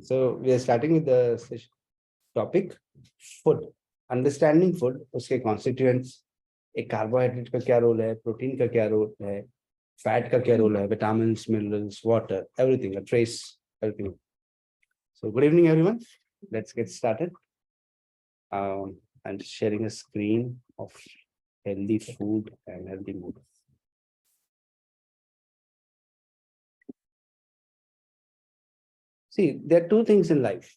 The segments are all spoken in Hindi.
So we are starting with the topic food. Understanding food, उसके constituents, एक कार्बोहाइड्रेट का क्या रोल है, प्रोटीन का क्या रोल है, फैट का क्या रोल है, vitamins, minerals, water, everything, a trace, everything. So good evening, everyone. Let's get started. I'm just sharing a screen of healthy food and healthy mood. See, there are two things in life,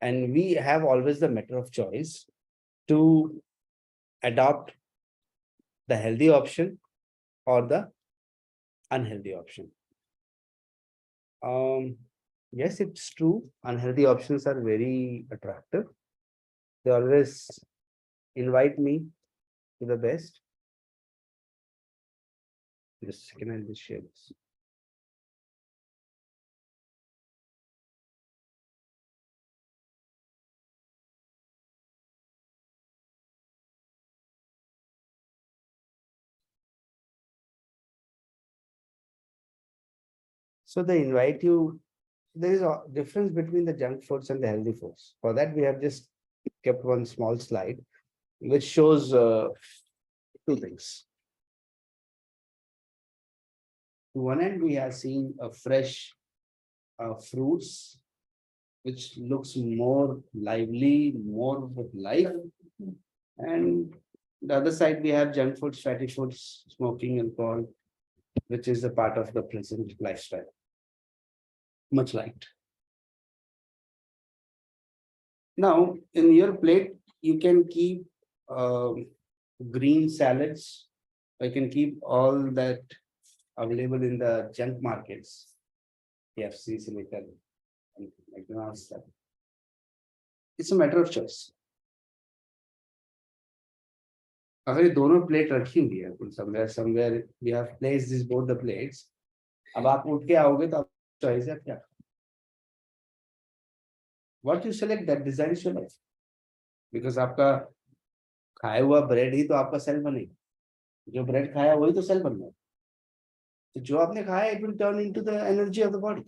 and we have always the matter of choice to adopt the healthy option or the unhealthy option. Yes, it's true. Unhealthy options are very attractive. They always invite me to the best. Just a second, I'll just share this. So they invite you. There is a difference between the junk foods and the healthy foods. For that, we have just kept one small slide which shows two things. To one end, we are seeing a fresh fruits, which looks more lively, more with life. And the other side, we have junk foods, fatty foods, smoking, alcohol, which is a part of the present lifestyle. Much liked. Now, in your plate, you can keep green salads. You can keep all that available in the junk markets. KFC, Silicon, and McDonald's. It's a matter of choice. अगर ये दोनों प्लेट रखी हुई है somewhere we have placed this both the plates. अब आप उठ के आओगे तो आप चॉइस है क्या? What you select, that decides your life. Because आपका खाया हुआ ब्रेड ही तो आपका सेल बनेगा. जो ब्रेड खाया वही तो सेल बनना है. तो जो आपने खाया, it will turn into the energy of the body.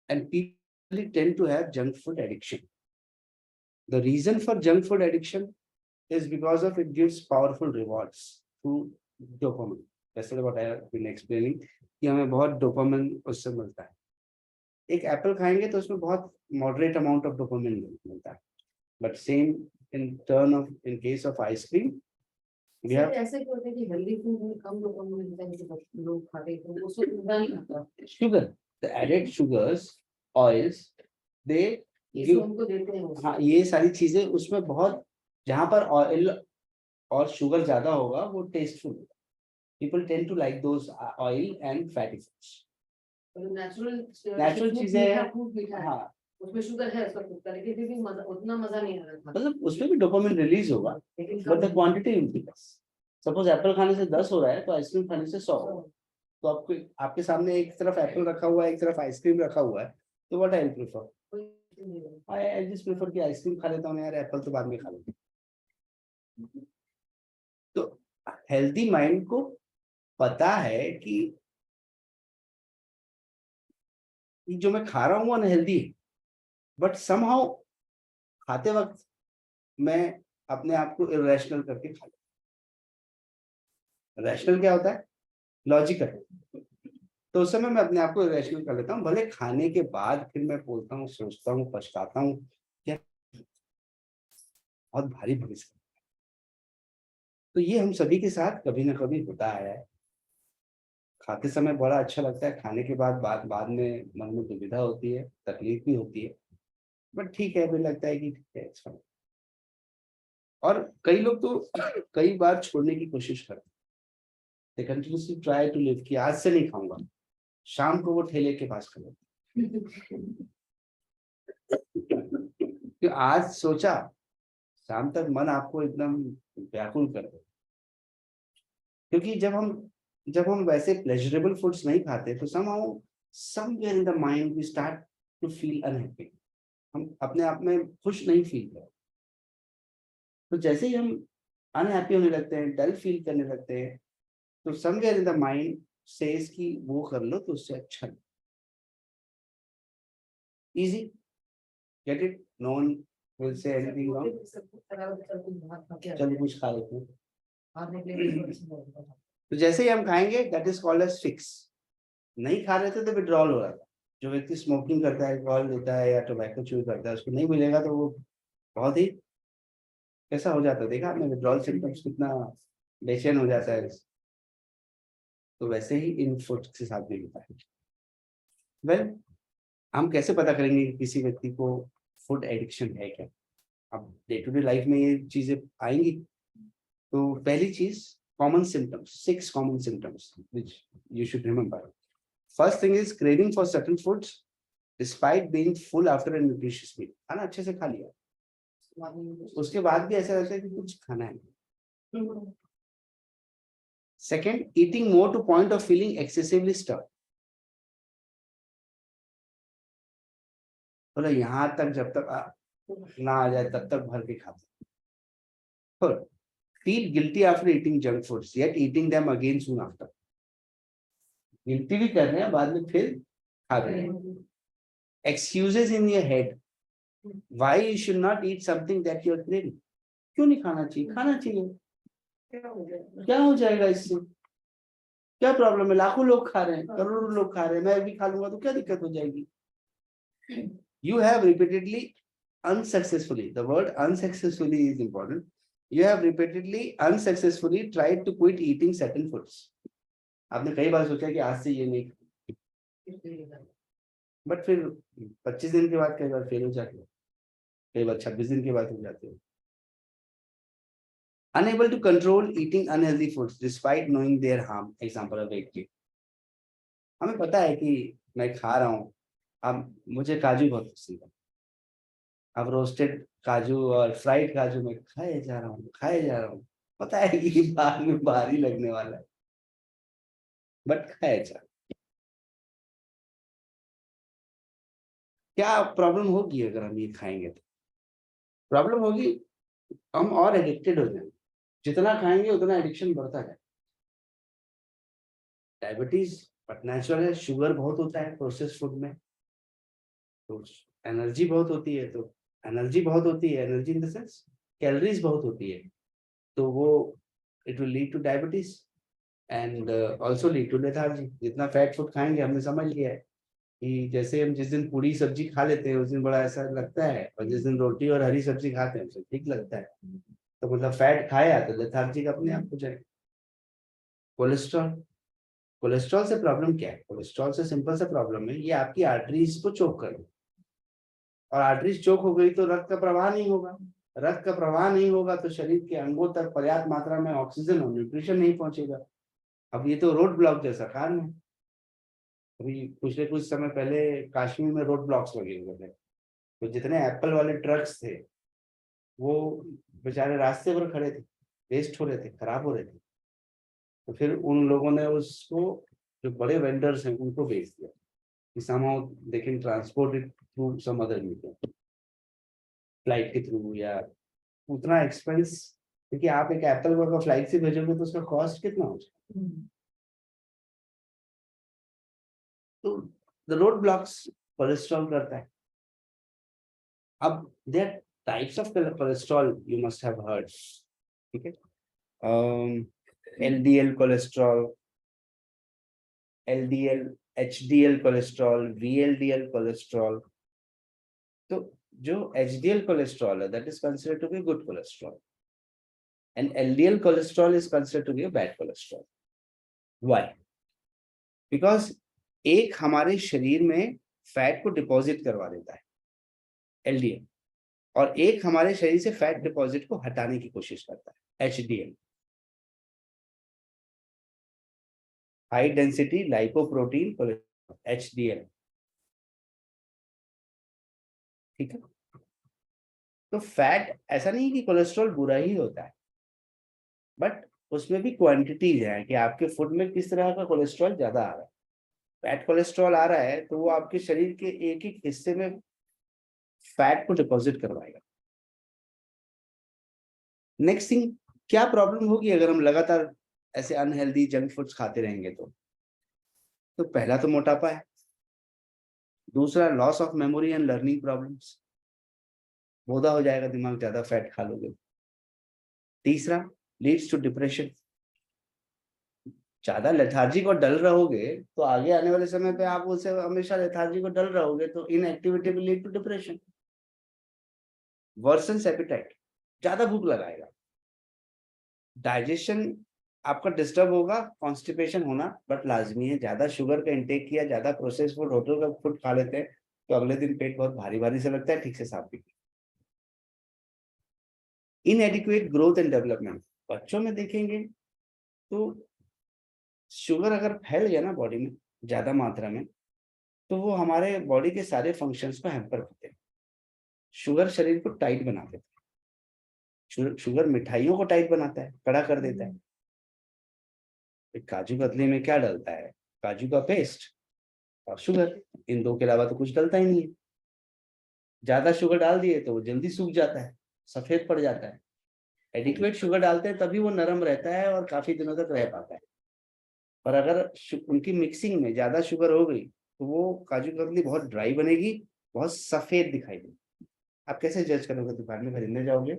And people tend to have junk food addiction. The reason for junk food addiction is because of it gives powerful rewards through dopamine. That's what I have been explaining. कि हमें बहुत dopamine उससे मिलता है. एक एप्पल खाएंगे तो उसमें बहुत moderate amount of dopamine मिलता है. But same in turn of in case of ice cream, we have ऐसे क्यों होता है कि हेल्दी फूड में कम dopamine मिलता है जैसे लोग खाते हैं तो उसको मजा नहीं आता. sugar, the added sugars, oils, they ये उनको देते हैं. हाँ ये सारी चीजें उसमें बहुत जहां पर ऑयल और शुगर ज्यादा होगा वो tasteful. People tend to like those oil and fatty foods. Natural चीजें हैं. हाँ उसमें शुगर है उसका तरीके से भी उतना मजा नहीं आ रहा था. मतलब उसमें भी डोपामिन रिलीज होगा, but the quantity will be less. Suppose Apple खाने से 10 हो रहा है तो आइसक्रीम खाने से 100 हो. तो आपको आपके सामने एक तरफ एप्पल रखा हुआ है, एक तरफ आइसक्रीम रखा हुआ है, तो what I prefer? I just prefer कि आइसक्रीम खा लेता हूँ यार, एप्पल तो बाद में खा लूंगा. तो हेल्दी माइंड को पता है कि जो मैं खा रहा हूँ अनहेल्दी है, बट समहाउ खाते वक्त मैं अपने आप को इरेशनल करके खा लेता हूँ. रैशनल क्या होता है? लॉजिकल. तो उस समय मैं अपने आप को इरेशनल कर लेता हूँ. भले खाने के बाद फिर मैं बोलता हूँ, सोचता हूँ, पछताता हूँ, क्या बहुत भारी भविष्य. तो ये हम सभी के साथ कभी ना कभी होता आया है. खाते समय बड़ा अच्छा लगता है, खाने के बाद में मन में दुविधा होती है, तकलीफ भी होती है, बट ठीक है, फिर लगता है कि ठीक है, अच्छा. और कई लोग तो कई बार छोड़ने की कोशिश करते हैं. They continuously try to live कि आज से नहीं खाऊंगा, शाम को वो ठेले के पास खड़े. कि आज सोचा, शाम तक मन आपको एकदम व्याकुल कर दे. क्योंकि जब हम वैसे प्लेजरेबल फूड्स नहीं खाते तो somehow somewhere in the mind we start to feel unhappy. हम अपने आप में खुश नहीं फील करते. तो जैसे ही हम अनहैप्पी होने लगते हैं, डल फील करने लगते हैं, तो somewhere in the mind says कि वो कर लो तो उससे अच्छा. easy, get it, no one will say anything wrong. चलो कुछ खा लेते हैं। तो जैसे ही हम खाएंगे that is called as fix. नहीं खा रहे थे तो विड्रॉल हो रहा था। जो व्यक्ति स्मोकिंग करता है, अल्कोहल लेता है या टोबैको च्यू करता है, उसको नहीं मिलेगा तो वो बहुत ही कैसा हो जाता है, देखा आपने विड्रॉल सिम्टम्स कितना बेचैन हो जाता है। तो वैसे ही इन फूड के साथ भी होता है। वेल, हम कैसे पता करेंगे कि किसी व्यक्ति को फूड एडिक्शन है क्या? अब डे टू डे लाइफ में ये चीजें आएंगी। तो पहली चीज common symptoms, 6 common symptoms which you should remember. First thing is craving for certain foods despite being full after a nutritious meal. खाना अच्छे से खा लिया, उसके बाद भी ऐसा लगता है कि कुछ खाना है। Second, eating more to point of feeling excessively starve. बोला यहाँ तक जब तक ना आ जाए तब तक भर के खाते। Third, feel guilty after eating junk foods yet eating them again soon after. Guilty भी कर रहे हैं, बाद में फिर खा रहे हैं। Excuses in your head why you should not eat something that you are craving. क्यों नहीं खाना चाहिए? खाना चाहिए, क्या हो जाएगा इससे? क्या प्रॉब्लम है? लाखों लोग खा रहे हैं, करोड़ों लोग खा रहे हैं, मैं भी खा लूंगा तो क्या दिक्कत हो जाएगी? You have repeatedly unsuccessfully, the word unsuccessfully is important. You have repeatedly unsuccessfully tried to quit eating certain foods. आपने कई बार सोचा कि आज से ये नहीं, बट फिर 25 दिन के बाद कई बार फेल हो जाते हो, कई बार 26 दिन के बाद हो जाते हो। Unable to control eating unhealthy foods despite knowing their harm. Example of weight gain. हमें पता है कि मैं खा रहा हूँ, अब मुझे काजू बहुत पसंद है, अब रोस्टेड काजू और फ्राइड काजू में खाए जा रहा हूँ, पता है कि बाद में भारी लगने वाला है, बट खाए जा। क्या प्रॉब्लम होगी अगर हम ये खाएंगे? तो प्रॉब्लम होगी, हम और एडिक्टेड हो जाएंगे। जितना खाएंगे उतना एडिक्शन बढ़ता है। डायबिटीज बट नेचुरल है, शुगर बहुत होता है प्रोसेस्ड फूड में, तो एनर्जी बहुत होती है, तो energy in the sense calories बहुत होती है, तो वो it will lead to diabetes and also lead to lethargy. जितना फैट फूड खाएंगे, हमने समझ लिया है कि जैसे हम जिस दिन पूरी सब्जी खा लेते हैं उस दिन बड़ा ऐसा लगता है, और जिस दिन रोटी और हरी सब्जी खाते हैं उसे ठीक लगता है। तो मतलब फैट खाया तो लेथार्जिक अपने आप हो जाए। कोलेस्ट्रॉल, कोलेस्ट्रॉल से प्रॉब्लम क्या है? कोलेस्ट्रॉल से सिंपल सा प्रॉब्लम है, ये आपकी आर्टरीज को चोक कर, और आर्टरीज चोक हो गई तो रक्त का प्रवाह नहीं होगा। रक्त का प्रवाह नहीं होगा तो शरीर के अंगों तक पर्याप्त मात्रा में ऑक्सीजन और न्यूट्रिशन नहीं पहुंचेगा। अब ये तो रोड ब्लॉक जैसा काम है। अभी पिछले कुछ समय पहले कश्मीर में रोड ब्लॉक्स लगे हुए थे, तो जितने एप्पल वाले ट्रक्स थे वो बेचारे रास्ते पर खड़े थे, वेस्ट हो रहे थे, खराब हो रहे थे। तो फिर उन लोगों ने उसको, जो बड़े वेंडर्स हैं उनको बेच दिया कि somehow they can transport it through some other medium, flight के थ्रू या उतना एक्सपेंस, क्योंकि आप एक एप्पल को अगर फ्लाइट से भेजोगे तो उसका कॉस्ट कितना हो जाएगा। तो द रोड ब्लॉक्स कोलेस्ट्रॉल करता है। अब there types of cholesterol you must have heard, ठीक है? LDL cholesterol, LDL, HDL cholesterol, VLDL cholesterol. तो जो एचडीएल कोलेस्ट्रॉल है that is considered to be good cholesterol, and LDL cholesterol is considered to be a bad cholesterol. Why? Because एक हमारे शरीर में फैट को डिपॉजिट करवा देता है LDL, और एक हमारे शरीर से फैट डिपॉजिट को हटाने की कोशिश करता है HDL, high density lipoprotein cholesterol, HDL, ठीक है? तो फैट ऐसा नहीं कि कोलेस्ट्रॉल बुरा ही होता है, बट उसमें भी क्वांटिटीज है कि आपके फूड में किस तरह का कोलेस्ट्रॉल ज्यादा आ रहा है। फैट कोलेस्ट्रॉल आ रहा है तो वो आपके शरीर के एक एक हिस्से में फैट को डिपॉजिट करवाएगा। नेक्स्ट थिंग, क्या प्रॉब्लम होगी अगर हम लगातार ऐसे अनहेल्दी जंक फूड्स खाते रहेंगे? तो पहला तो मोटापा है, दूसरा loss of memory and learning problems, बोधा हो जाएगा दिमाग, ज्यादा फैट खा लोगे। तीसरा लीड्स टू डिप्रेशन, ज्यादा लेथार्जिक और डल रहोगे तो आगे आने वाले समय पे आप उसे हमेशा लेथार्जिक और डल रहोगे तो inactivity will lead to depression. Worsens appetite, ज्यादा भूख लगाएगा। डाइजेशन आपका डिस्टर्ब होगा, कॉन्स्टिपेशन होना बट लाजमी है। ज्यादा शुगर का इंटेक किया, ज्यादा प्रोसेस फूड, होटल का फूड खा लेते हैं तो अगले दिन पेट बहुत भारी भारी से लगता है, ठीक से साफ भी। इनएडिक्वेट ग्रोथ एंड डेवलपमेंट, बच्चों में देखेंगे तो शुगर अगर फैल गया ना बॉडी में ज्यादा मात्रा में तो वो हमारे बॉडी के सारे फंक्शंस को हैम्पर करते हैं। शुगर शरीर को टाइट बना देता है, शुगर मिठाइयों को टाइट बनाता है, कड़ा कर देता है। काजू कतली में क्या डलता है? काजू का पेस्ट और शुगर, इन दो के अलावा तो कुछ डलता ही नहीं है। ज्यादा शुगर डाल दिए तो वो जल्दी सूख जाता है, सफेद पड़ जाता है। एडिक्वेट शुगर डालते हैं तभी वो नरम रहता है और काफी दिनों तक रह पाता है। पर अगर उनकी मिक्सिंग में ज्यादा शुगर हो गई तो वो काजू कतली बहुत ड्राई बनेगी, बहुत सफेद दिखाई देगी। आप कैसे जज करोगे? दुकान में खरीदने जाओगे,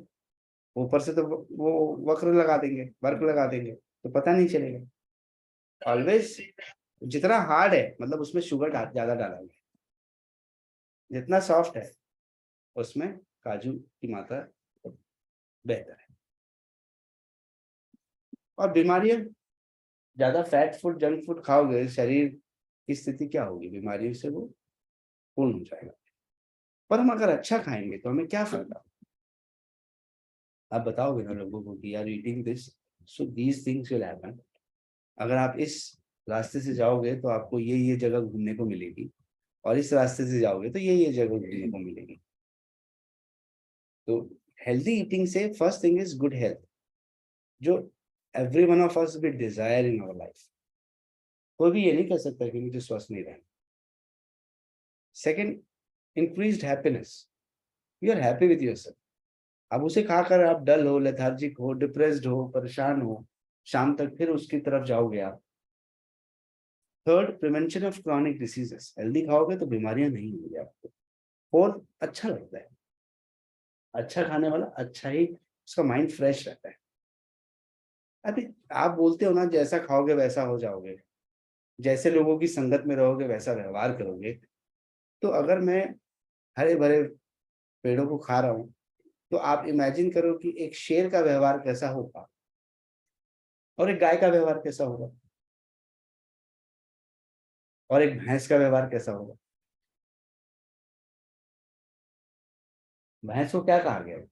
ऊपर से तो वो वक्र लगा देंगे, वर्क लगा देंगे, तो पता नहीं चलेगा। ऑलवेज जितना हार्ड है मतलब उसमें शुगर ज्यादा डाला है, जितना सॉफ्ट है उसमें काजू की मात्रा बेहतर है। और बीमारियां, ज्यादा फैट फूड जंक फूड खाओगे, शरीर की स्थिति क्या होगी? बीमारियों से वो पूर्ण हो जाएगा। पर हम अगर अच्छा खाएंगे तो हमें क्या फायदा? आप बताओगे ना लोगों को कि यार eating this so these things will happen. अगर आप इस रास्ते से जाओगे तो आपको ये जगह घूमने को मिलेगी, और इस रास्ते से जाओगे तो ये जगह घूमने को मिलेगी। तो हेल्दी ईटिंग से first thing is good health, जो एवरी वन ऑफ अस भी डिजायर इन आवर लाइफ। कोई भी ये नहीं कर सकता कि मुझे स्वस्थ नहीं रहना। Second, increased happiness, you are happy with yourself. अब उसे खाकर आप डल हो, लेथार्जिक हो, डिप्रेस्ड हो, परेशान हो, शाम तक फिर उसकी तरफ जाओगे आप। Third, prevention of chronic diseases, healthy खाओगे तो बीमारियां नहीं होंगी आपको। फोर्थ, अच्छा लगता है, अच्छा खाने वाला अच्छा ही उसका माइंड फ्रेश रहता है। अभी आप बोलते हो ना जैसा खाओगे वैसा हो जाओगे, जैसे लोगों की संगत में रहोगे वैसा व्यवहार करोगे। तो अगर मैं हरे भरे पेड़ों को खा रहा हूँ तो आप इमेजिन करो कि एक शेर का व्यवहार कैसा होगा और एक गाय का व्यवहार कैसा होगा और एक भैंस का व्यवहार कैसा होगा। भैंस को क्या कहा गया है?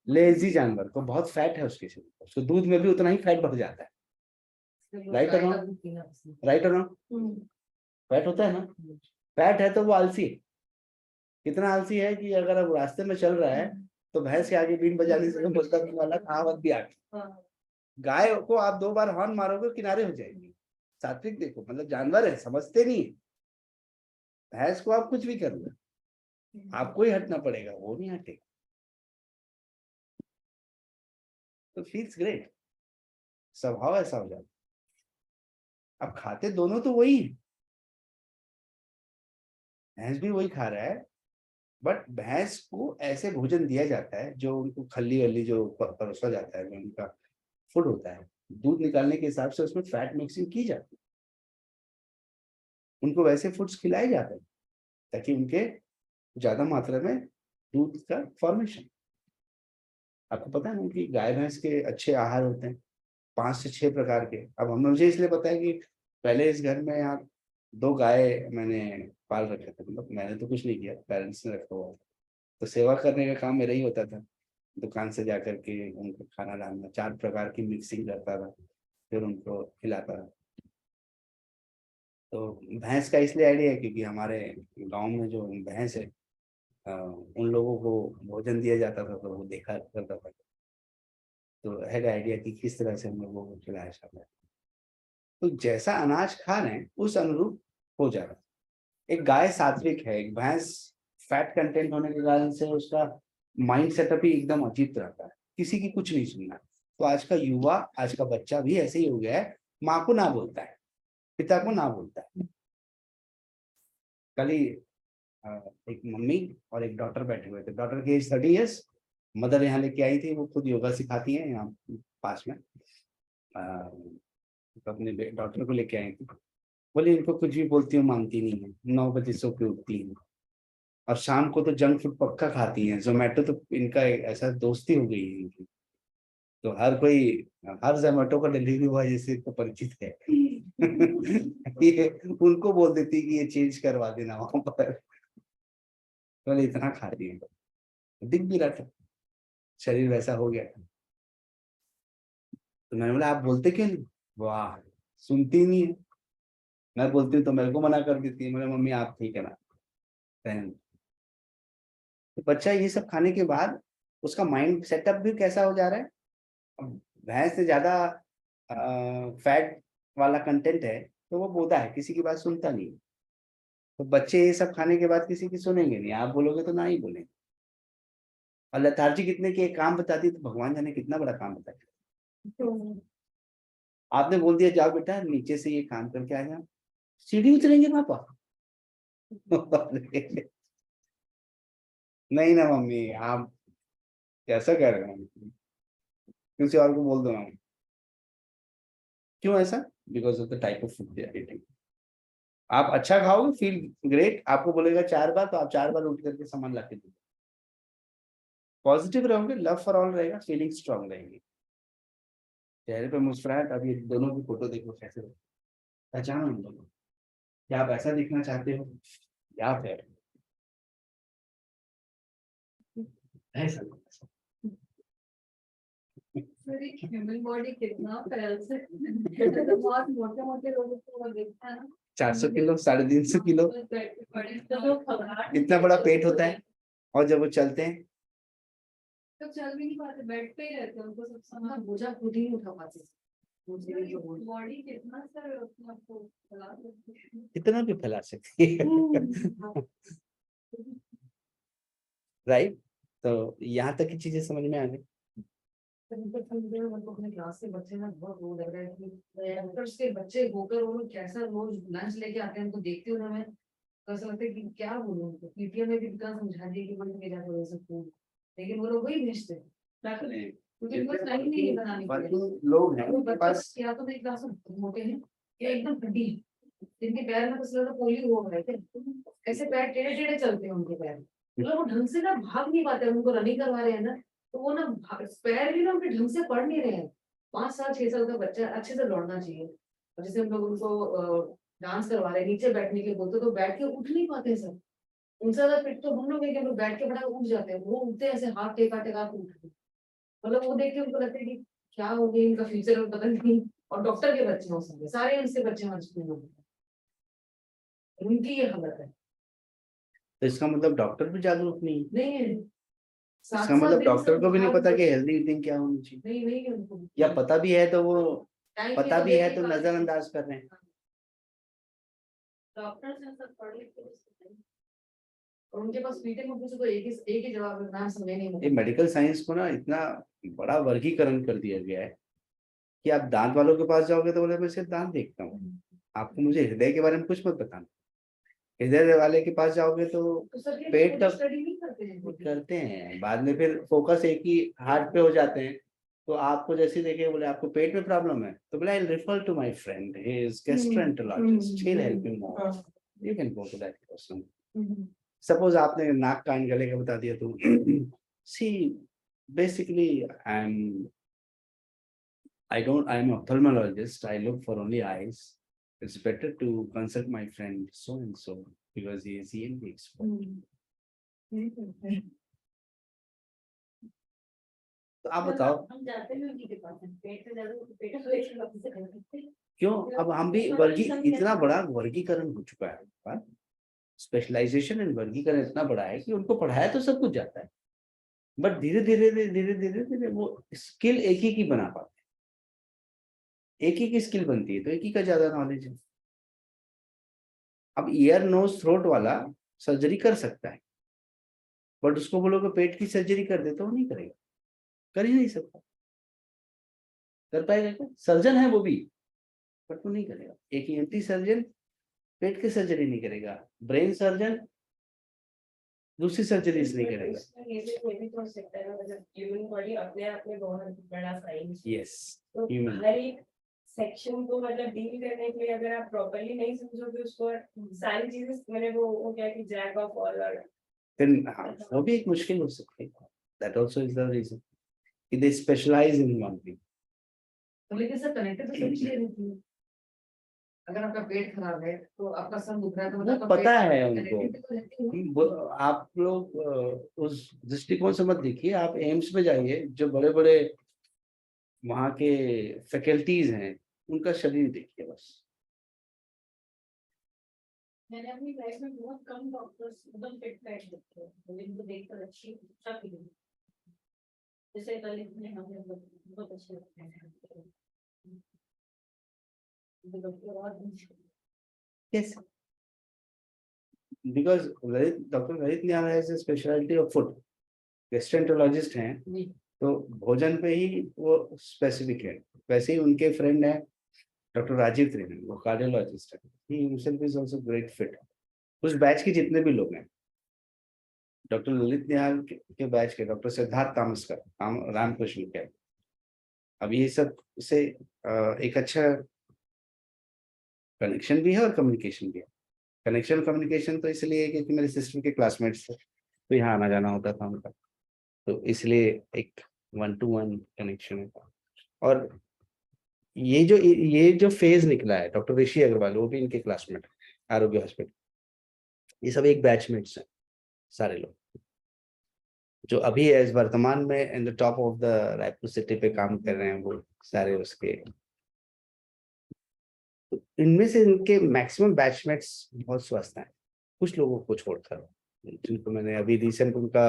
लेजी जानवर को, बहुत फैट है उसके शरीर में, उसको दूध में भी उतना ही फैट बढ़ जाता है। राइट और नॉट? राइट और नॉट? फैट होता है ना? फैट है तो वो आलसी है। कितना आलसी है कि अगर अब रास्ते में चल रहा है तो भैंस के आगे बीन बजाने से बोलता वाला कहावत भी आ गई। गाय को आप 2 बार हॉर्न मारोगे किनारे हो जाएगी। सात्विक देखो, मतलब जानवर है, समझते नहीं। भैंस को आप कुछ भी कर लो, आपको ही हटना पड़ेगा, वो नहीं हटेगा। तो फील्स ग्रेट, स्वभाव ऐसा हो जाता। अब खाते दोनों तो वही है, भैंस भी वही खा रहा है, बट भैंस को ऐसे भोजन दिया जाता है जो उनको खल्ली वल्ली जो परोसा जाता है, जो उनका फूड होता है, दूध निकालने के हिसाब से उसमें फैट मिक्सिंग की जाती है। उनको वैसे फूड्स खिलाए जाते हैं ताकि उनके ज्यादा मात्रा में दूध का फॉर्मेशन। आपको पता है ना कि गाय भैंस के अच्छे आहार होते हैं 5 से 6 प्रकार के। अब हम मुझे इसलिए पता है कि पहले इस घर में यहाँ 2 गाय मैंने पाल रखे थे, मतलब मैंने तो कुछ नहीं किया, पेरेंट्स ने रखा हुआ था। तो सेवा करने का काम मेरा ही होता था, दुकान से जाकर के उनको खाना डालना, 4 प्रकार की मिक्सिंग करता था, फिर उनको खिलाता था। तो भैंस का इसलिए आइडिया है क्योंकि हमारे गांव में जो भैंस है उन लोगों को भोजन दिया जाता था तो वो देखा करता था। तो है आइडिया कि किस तरह से हम लोगों को खिलाया जाता है। तो जैसा अनाज खा रहे हैं उस अनुरूप हो जा रहा है। एक गाय सात्विक है, एक भैंस फैट कंटेंट होने के कारण से उसका माइंड सेटअप ही एकदम अजीब तरह का है, किसी की कुछ नहीं सुनना। तो आज का युवा, आज का बच्चा भी ऐसे ही हो गया है, माँ को ना बोलता है, पिता को ना बोलता है। कल ही एक मम्मी और एक डॉटर बैठे हुए थे। डॉटर की एज 30 ईयर्स, मदर यहाँ लेके आई थी, वो खुद योगा सिखाती हैं यहाँ पास में। तो अपने डॉटर को लेके आई थी। बोले इनको कुछ भी बोलती हूँ मानती नहीं है, 9 बजे सो के उठती है और शाम को तो जंक फूड पक्का खाती हैं। जोमेटो तो इनका एक ऐसा दोस्ती हो गई है इनकी, तो हर कोई, हर जोमेटो का डिलीवरी बॉय जैसे तो परिचित है। ये उनको बोल देती है कि ये चेंज करवा देना वहां पर। बोले इतना खाती है, दिख भी रहा था शरीर वैसा हो गया था। तो मैंने बोला आप बोलते क्यों नहीं? वाह, सुनती नहीं है। मैं बोलती हूँ तो मेरे को मना कर देती है। मेरे मम्मी आप ठीक है ना बहन। तो बच्चा ये सब खाने के बाद उसका माइंड सेटअप भी कैसा हो जा रहा है। अब भैंस से ज्यादा फैट वाला कंटेंट है, तो वो बोलता है, किसी की बात सुनता नहीं। तो बच्चे ये सब खाने के बाद किसी की सुनेंगे नहीं, आप बोलोगे तो ना ही बोलेंगे। और लथार्जी कितने के काम बताती है, तो भगवान जाने कितना बड़ा काम बताती है। आपने बोल दिया जाओ बेटा नीचे से ये काम करके आ जाओ, सीढ़ी उतरेंगे पापा। नहीं ना मम्मी, आप कैसा कह रहे हो, किसी और को बोल दो ना। क्यों ऐसा? Because of the type of food they are eating. आप अच्छा खाओगे फील ग्रेट, आपको बोलेगा 4 बार तो आप 4 बार उठ करके सामान ला के दो। पॉजिटिव रहोगे, लव फॉर ऑल रहेगा, फीलिंग स्ट्रांग रहेगी, चेहरे पे मुस्कुराहट। अब ये दोनों की फोटो देखो कैसे पहचानो इन दोनों। क्या आप ऐसा दिखना चाहते हो या फिर ऐसा? मेरी ह्यूमन बॉडी कितना फैल से तो बहुत मोटे मोटे लोगों को वो देखता है ना। 400 किलो, 350 किलो, बड़े तो लोग खबर इतना बड़ा पेट होता है, और जब वो चलते हैं तो चल भी नहीं पाते, बेड पे ही रहते हैं, उनको सब सामान बोझा खुद ही नहीं उठा पाते। बॉडी कितना सर अपने आप को फैला सकती है। इतना भी फैला सकती है। राइट। तो यहाँ तक की चीजें समझ में आ गई। अपने क्लास के बच्चे ना बहुत वो लग रहा है कि डॉक्टर्स के बच्चे होकर वो लोग कैसा रोज लंच लेके आते हैं, उनको देखते हुए हमें ऐसा लगता है कि क्या बोलूं उनको। पीटीएम में भी कितना समझा दिया कि बंद किया जाए सकते, लेकिन वो लोग वही भेजते हैं। क्या करें, क्योंकि उनको टाइम नहीं है बनाने के लिए। लोग हैं वो उनके बच्चे पास। या तो मेरी क्लास में मोटे हैं या एकदम हड्डी है, जिनके पैर में तो लगा पोलियो हो गए थे, ऐसे पैर टेढ़े टेढ़े चलते हैं उनके पैर, मतलब वो ढंग से ना भाग नहीं पाते। उनको रनिंग करवा रहे हैं ना, तो वो ना पैर भी ना उनके ढंग से पढ़ नहीं रहे हैं। 5 साल 6 साल का बच्चा अच्छे से दौड़ना चाहिए। और जैसे हम लोग उनको डांस करवा रहे हैं, नीचे बैठने के लिए बोलते तो बैठ के उठ नहीं पाते सर। उनसे ज्यादा फिट तो हम लोग हैं कि हम लोग बैठ के बड़ा उठ जाते हैं, वो उठते हैं ऐसे हाथ टेका टेका के उठते हैं। मतलब वो देख के उनको लगता है कि क्या हो गया इनका फ्यूचर में पता नहीं। और डॉक्टर के बच्चे हो सकते सारे, इनसे बच्चे हमारे स्कूल में, उनकी ये हालत है। तो इसका मतलब डॉक्टर भी जागरूक नहीं है। नहीं है, इसका 7 साल मतलब दिन से डॉक्टर को भी नहीं बुखार पता कि उनको- हेल्दी ईटिंग क्या होनी चाहिए, नहीं नहीं है उनको। या पता भी है तो वो टाइम पता तो भी है देख तो के नजरअंदाज कर रहे हैं। डॉक्टर से सब पढ़ लिख के और उनके पास पीटे में पूछो तो एक ही जवाब है, मैम समझ नहीं ये मेडिकल साइंस को ना इतना बड़ा वर्गीकरण कर दिया गया है कि आप दांत वालों के पास जाओगे तो बोले मैं सिर्फ दांत देखता हूँ, आपको मुझे हृदय के बारे में कुछ मत बताना। हृदय वाले के पास जाओगे तो सर के पेट का स्टडी नहीं करते हैं। करते हैं, बाद में फिर फोकस एक ही हार्ट पे हो जाते हैं। तो आपको जैसे देखे बोले आपको पेट में प्रॉब्लम है, तो बोला I refer to my friend, he is gastroenterologist, he will help you more, you can go to that person. Suppose आपने नाक कान गले का बता दिया तो see basically I am ophthalmologist, I look for only eyes. It's better to consult my friend so and so because he is ENT expert. तो आप बताओ हम जाते हैं उनके पास, पेट से ज्यादा पेट से क्यों? अब हम भी इतना बड़ा वर्गीकरण हो चुका है, स्पेशलाइजेशन एंड वर्गीकरण इतना बड़ा है कि उनको पढ़ाया तो सब कुछ जाता है, बट धीरे धीरे धीरे धीरे धीरे वो स्किल एक ही की बना पाते हैं। एक ही की स्किल बनती है तो एक ही का ज्यादा नॉलेज है। अब ईयर नोज थ्रोट वाला सर्जरी कर सकता है, बट उसको बोलोगे पेट की सर्जरी कर दे तो वो नहीं करेगा, कर ही नहीं सकता। कर पाएगा क्या? सर्जन है वो भी, बट वो नहीं करेगा। एक ENT सर्जन पेट की सर्जरी नहीं करेगा, ब्रेन सर्जन दूसरी सर्जरीज नहीं करेगा। ये भी तो हो सकता है ना, मतलब ह्यूमन बॉडी अपने आप में बहुत बड़ा साइंस। यस, तो human। हर एक सेक्शन को मतलब डील करने के लिए अगर आप प्रॉपर्ली नहीं समझोगे उसको, और सारी चीजें मैंने वो क्या कि जैक ऑफ ऑल, और फिर हाँ, वो भी एक मुश्किल हो सकती है। That also is the reason कि they specialize in one thing. तो लेकिन सर कनेक्टेड तो सभी चीजें रहती हैं। अगर आपका पेट खराब है तो आपका सर दुख रहा है तो वो मतलब आपका पता पेट है उनको। connected तो रहती है ना। आप लोग उस दृष्टिकोण से मत देखिए, आप एम्स में जाइए, जो बड़े बड़े वहाँ के फैकल्टीज हैं उनका शरीर देखिए बस। मैंने अपनी लाइफ में बहुत कम डॉक्टर्स एकदम फिट बैठ देखे हैं, मुझे इनको देखकर अच्छी इच्छा फील, जैसे ललित ने हमें बहुत अच्छे लगते हैं डॉक्टर, और Yes, because doctor Lalit Nihal has a speciality of food, gastroenterologist हैं, जी। तो भोजन पे ही वो स्पेसिफिक है। वैसे ही उनके फ्रेंड है डॉक्टर राजीव त्रिवेदी, वो कार्डियोलॉजिस्ट है, he himself is also great fit. उस बैच के जितने भी लोग हैं, डॉक्टर ललित निहाल के बैच के, डॉक्टर सिद्धार्थ तामस्कर, रामकृष्ण के, अब ये सब से एक अच्छा कनेक्शन भी है और कम्युनिकेशन भी है। कनेक्शन कम्युनिकेशन तो इसलिए क्योंकि मेरे सिस्टर के क्लासमेट्स थे, तो यहाँ आना जाना होता था उनका, तो इसलिए एक 1-to-1 कनेक्शन है। और ये जो फेज निकला है, डॉक्टर ऋषि अग्रवाल, वो भी इनके क्लासमेट आरोग्य हॉस्पिटल, ये सब एक बैचमेट्स हैं सारे लोग, जो अभी एज वर्तमान में in the top of the Raipur city पे काम कर रहे हैं, वो सारे उसके। तो इनमें से इनके मैक्सिमम बैचमेट्स बहुत स्वस्थ हैं, कुछ लोगों को छोड़कर, जिनको मैंने अभी रिसेंट उनका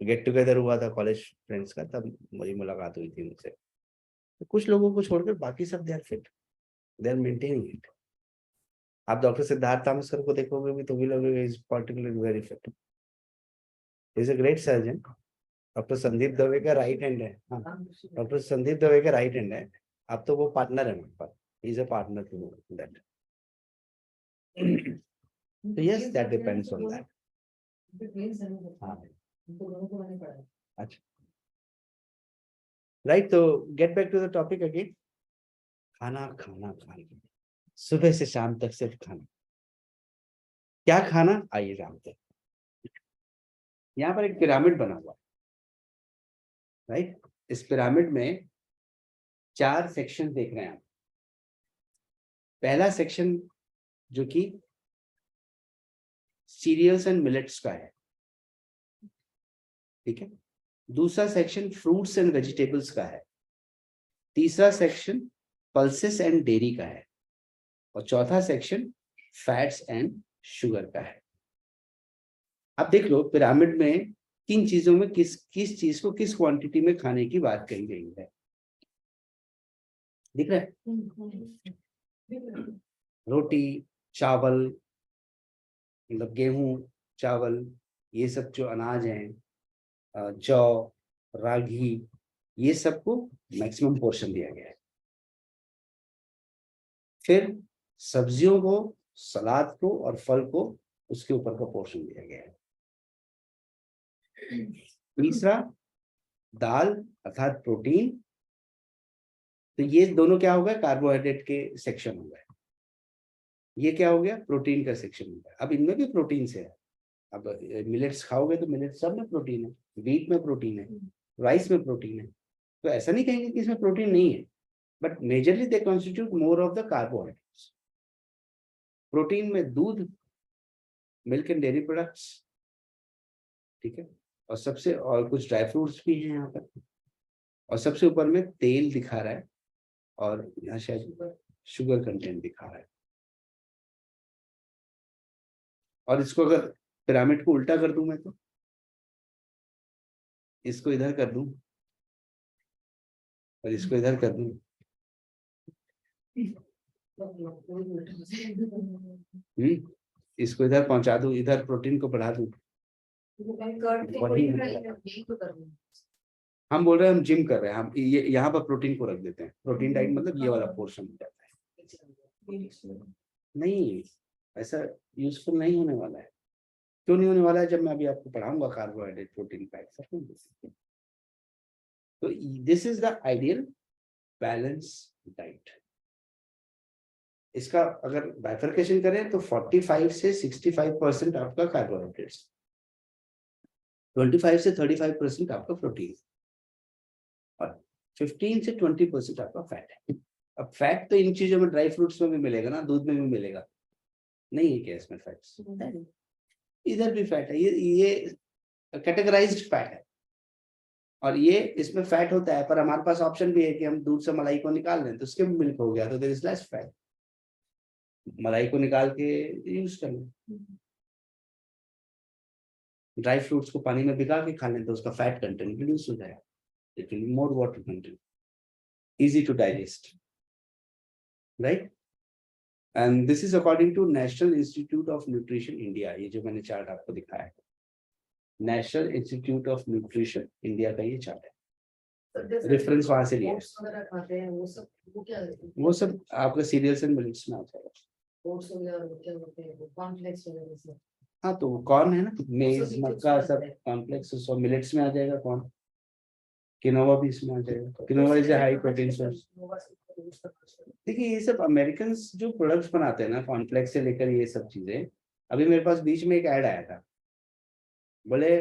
गेट टुगेदर हुआ था कॉलेज फ्रेंड्स का, तब मेरी मुलाकात हुई थी उनसे, तो कुछ लोगों को छोड़कर बाकी सब they are fit, they are maintaining it. आप डॉक्टर सिद्धार्थ तामस्कर को देखोगे भी तो भी लगेगा is particularly very fit, is a great surgeon. Doctor Sandeep Dave का राइट हैंड है, हाँ, डॉक्टर संदीप दवे का राइट हैंड है। अब तो वो पार्टनर है मेरे पास, is a partner to that. तो yes, that depends on that. हाँ, अच्छा, राइट, तो get back to the topic again. खाना खाना खाना, सुबह से शाम तक सिर्फ खाना। क्या खाना, आइए जानते हैं। यहाँ पर एक पिरामिड बना हुआ है, राइट। इस पिरामिड में 4 सेक्शन देख रहे हैं आप। पहला सेक्शन जो कि सीरियल्स एंड मिलेट्स का है, ठीक है। दूसरा सेक्शन फ्रूट्स एंड वेजिटेबल्स का है। तीसरा सेक्शन पल्सेस एंड डेयरी का है। और चौथा सेक्शन फैट्स एंड शुगर का है। अब देख लो पिरामिड में किन चीजों में किस किस चीज को किस क्वांटिटी में खाने की बात कही गई है, दिख रहा है। रोटी, चावल, मतलब गेहूं, चावल, ये सब जो अनाज हैं, जौ, रागी, ये सबको मैक्सिमम पोर्शन दिया गया है। फिर सब्जियों को, सलाद को और फल को उसके ऊपर का पोर्शन दिया गया है। तीसरा दाल अर्थात प्रोटीन, तो ये दोनों क्या हो गया, कार्बोहाइड्रेट के सेक्शन हो गए। ये क्या हो गया, प्रोटीन का सेक्शन हो गया। अब इनमें भी प्रोटीन से है। अब मिलेट्स खाओगे तो मिलेट्स सब में प्रोटीन है, व्हीट में प्रोटीन है, राइस में प्रोटीन है, तो ऐसा नहीं कहेंगे कि इसमें प्रोटीन नहीं है, but majorly they constitute more of the carbohydrates. Protein में दूध, मिल्क एंड डेयरी प्रोडक्ट्स, ठीक है, और सबसे और कुछ ड्राई फ्रूट्स भी हैं यहाँ पर, और सबसे ऊपर में तेल दिखा रहा है, और यहाँ शायद शुगर कंटेंट दिखा रहा है। और इसको अगर पिरामिड को उल्टा कर दूं मैं, तो इसको इधर कर दूं और इसको इधर कर दूं, इसको इधर पहुंचा दूं, इधर प्रोटीन को बढ़ा दूं, वही हम बोल रहे हैं हम जिम कर रहे हैं, हम ये यहाँ पर प्रोटीन को रख देते हैं। प्रोटीन डाइट मतलब ये वाला पोर्शन हो जाता है। नहीं, ऐसा यूजफुल नहीं होने वाला है। क्यों नहीं होने वाला है? जब मैं अभी आपको पढ़ाऊंगा कार्बोहाइड्रेट प्रोटीन फैट्स। तो this is the ideal balance diet. इसका अगर बाइफरकेशन करें तो 45 से 65% आपका कार्बोहाइड्रेट्स, 25 से 35% आपका प्रोटीन और 15 से 20% आपका फैट है। अब फैट तो इन चीजों में, ड्राई फ्रूट्स में भी मिलेगा ना, दूध में भी मिलेगा, नहीं है क्या इसमें फैट्स? इधर भी फैट है, ये कैटेगराइज्ड फैट है और ये इसमें फैट होता है, पर हमारे पास ऑप्शन भी है कि हम दूध से मलाई को निकाल लें तो स्किम मिल्क हो गया, तो देयर इज लेस फैट, मलाई को निकाल के यूज कर लें। ड्राई फ्रूट्स को पानी में भिगा के खा लें तो उसका फैट कंटेंट रिड्यूस हो जाएगा, it will be more water content, easy to digest, right. And this is according to national institute of nutrition India. ये जो मैंने चार्ट आपको दिखाया है, national institute of nutrition India का ये चार्ट है, रेफरेंस वहां से लिया है। ओट्स वगैरह खाते हैं वो सब, वो क्या वो सब आपका सीरियल्स एंड मिलेट्स में आ जाएगा। ओट्स वगैरह वो क्या होते हैं, कॉर्नफ्लेक्स वगैरह सब? हाँ तो कॉर्न है ना, मेज भी मक्का कुछ सब है। कॉम्प्लेक्स, सब मिलेट्स में आ जाएगा। कॉर्न, किनोवा भी इसमें आ जाएगा। Quinoa is a high protein source. देखिए ये सब अमेरिकन जो प्रोडक्ट्स बनाते हैं ना, कॉर्नफ्लेक्स से लेकर ये सब चीजें, अभी मेरे पास बीच में एक ऐड आया था, बोले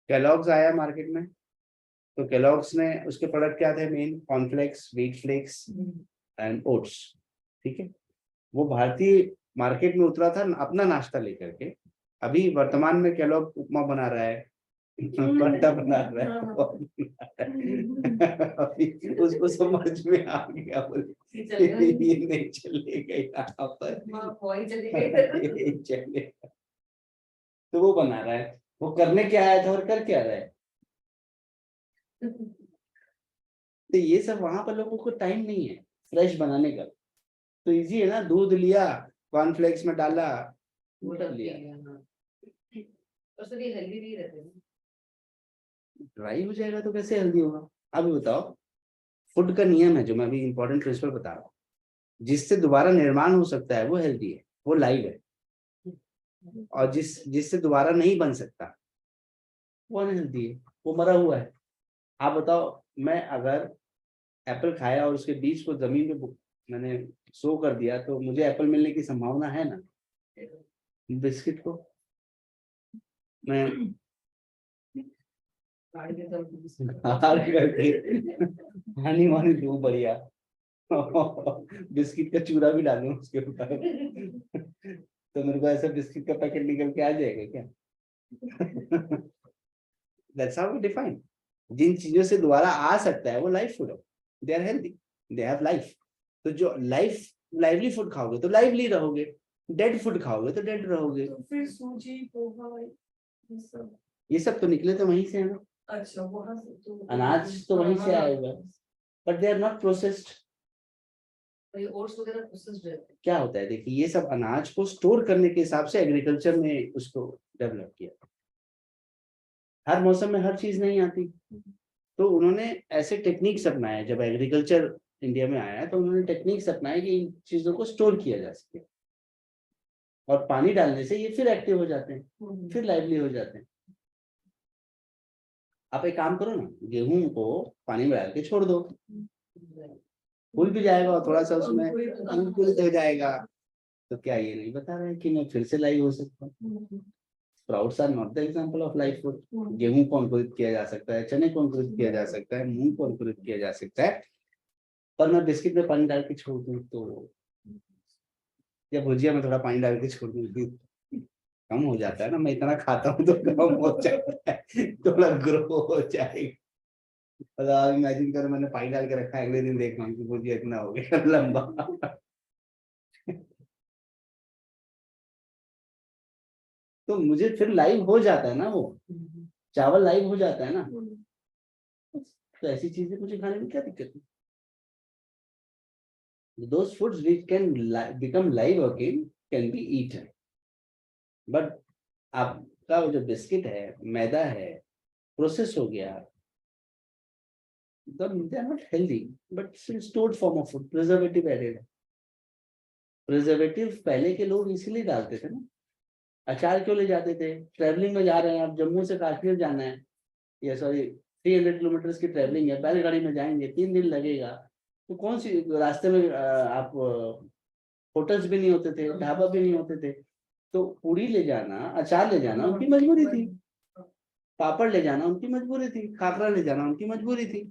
केलॉग्स आया मार्केट में, तो केलॉग्स ने उसके प्रोडक्ट क्या थे main, cornflakes, wheat flakes and oats, ठीक है। वो भारतीय मार्केट में उतरा था अपना नाश्ता लेकर के, अभी वर्तमान में केलॉग उपमा बना रहा है, पट्टा बना रहा है। अभी उसको समझ में आ गया, बोले ये नहीं चलेगा यहाँ पर, ये चलेगा, तो वो बना रहा है। वो करने क्या आया था और कर क्या रहा है? तो ये सब वहां पर लोगों को टाइम नहीं है फ्रेश बनाने का, तो इजी है ना, दूध लिया, कॉर्नफ्लेक्स में डाला, कर लिया, और सर ये हेल्दी नहीं रहते हैं। ड्राई हो जाएगा तो कैसे हेल्दी होगा? अब बताओ, फूड का नियम है जो मैं अभी इंपॉर्टेंट प्रिंसिपल बता रहा हूँ, जिससे दोबारा निर्माण हो सकता है वो हेल्दी है, वो लाइव है, और जिससे दोबारा नहीं बन सकता वो अनहेल्दी है, वो मरा हुआ है। आप बताओ, मैं अगर एप्पल खाया और उसके बीज को जमीन में मैंने सो कर दिया तो मुझे एप्पल मिलने की संभावना है ना? बिस्किट को मैं हानी मानी दो बढ़िया, बिस्किट का चूरा भी डालूं उसके ऊपर, तो मेरे को ऐसा बिस्किट का पैकेट निकल के आ जाएगा क्या? That's how we define. जिन चीजों से दोबारा आ सकता है वो लाइफ फूड है, they are healthy, they have life. तो जो लाइवली फूड खाओगे तो लाइवली रहोगे, डेड फूड खाओगे तो डेड रहोगे। तो फिर सूजी पोहा ये सब तो निकले तो वहीं से है ना, अच्छा वहां से तो अनाज तो वहीं से आएगा, but they are not processed. ये ओट्स वगैरह प्रोसेस्ड रहते हैं। क्या होता है, देखिए ये सब अनाज को स्टोर करने के हिसाब से एग्रीकल्चर ने उसको डेवलप किया। हर मौसम में हर चीज नहीं आती, तो उन्होंने ऐसे टेक्निक्स अपनाए। जब एग्रीकल्चर इंडिया में आया तो उन्होंने टेक्निक्स अपनाए कि इन चीजों को स्टोर किया जा सके, और पानी डालने से ये फिर एक्टिव हो जाते हैं, फिर लाइवली हो जाते हैं। आप एक काम करो ना, गेहूं को पानी में डाल के छोड़ दो, फूल भी जाएगा और थोड़ा सा उसमें अंकुरित हो जाएगा। तो क्या ये नहीं बता रहे कि मैं फिर से लाइव हो सकता हूँ? Sprouts are not the example of life food. गेहूं को अंकुरित किया जा सकता है, चने को अंकुरित किया जा सकता है, मूंग को अंकुरित किया जा सकता है, पर मैं बिस्किट में पानी डाल के छोड़ दूं तो, या भुजिया में थोड़ा पानी डाल के छोड़ दूं, कम हो जाता है ना। मैं इतना खाता हूँ तो कम हो जाता है, थोड़ा ग्रो हो जाएगा। मतलब इमेजिन करो मैंने पानी डाल के रखा है, अगले दिन देख रहा हूँ कि भुजिया इतना हो गया लंबा। तो मुझे फिर लाइव हो जाता है ना, वो चावल लाइव हो जाता है ना, तो ऐसी चीजें मुझे खाने में क्या दिक्कत है? Those foods which can become live again can be eaten, but आपका जो बिस्किट है, मैदा है, प्रोसेस हो गया, they are not healthy, but still stored form of food, preservative added है। प्रिजर्वेटिव पहले के लोग इसीलिए डालते थे ना। अचार क्यों ले जाते थे? ट्रैवलिंग में जा रहे हैं आप, जम्मू से कश्मीर जाना है, या सॉरी 300 किलोमीटर की ट्रैवलिंग है, बैलगाड़ी में जाएंगे, 3 दिन लगेगा, तो कौन सी रास्ते में आप होटल्स भी नहीं होते थे, ढाबा भी नहीं होते थे, तो पूरी ले जाना, अचार ले जाना उनकी मजबूरी थी, पापड़ ले जाना उनकी मजबूरी थी, खाखरा ले जाना उनकी मजबूरी थी,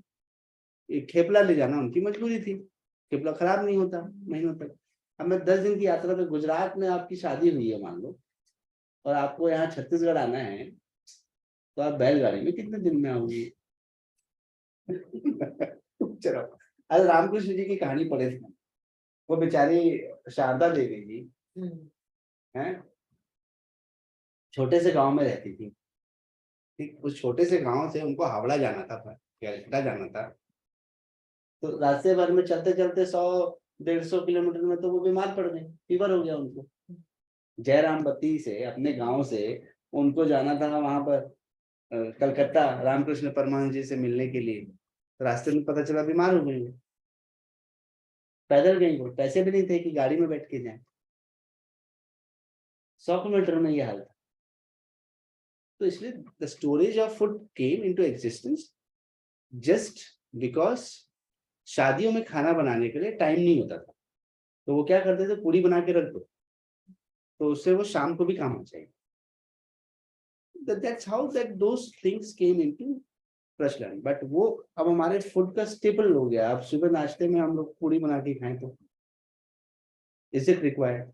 खेपला ले जाना उनकी मजबूरी थी। खेपला खराब नहीं होता महीनों तक। अब मैं 10 दिन की यात्रा पे, गुजरात में आपकी शादी हुई है मान लो, और आपको यहाँ छत्तीसगढ़ आना है, तो आप बैलगाड़ी में कितने दिन में आओगे? चलो, आज रामकृष्ण जी की कहानी पढ़े थे, वो बेचारी शारदा देवी जी हैं, छोटे से गांव में रहती थी। ठीक, उस छोटे से गांव से उनको हावड़ा जाना था, कैलकाटा जाना था, तो रास्ते भर में चलते चलते 100-150 किलोमीटर में तो वो बीमार पड़ गए, फीवर हो गया उनको। जयराम बत्ती से अपने गांव से उनको जाना था वहां पर कलकत्ता रामकृष्ण परमहंस जी से मिलने के लिए, तो रास्ते में पता चला बीमार हो गई। पैदल गई, वो पैसे भी नहीं थे कि गाड़ी में बैठ के जाए, 100 किलोमीटर में ये हाल था। तो इसलिए the storage of food came into existence just because शादियों में खाना बनाने के लिए टाइम नहीं होता था, तो वो क्या करते थे, पूरी बना के रख दो, तो उससे वो शाम को भी काम आ जाएगा। That's how that those things came into प्रचलन। बट वो अब हमारे फूड का स्टेपल हो गया। अब सुबह नाश्ते में हम लोग पूरी बना के खाएं तो इज इट रिक्वायर्ड?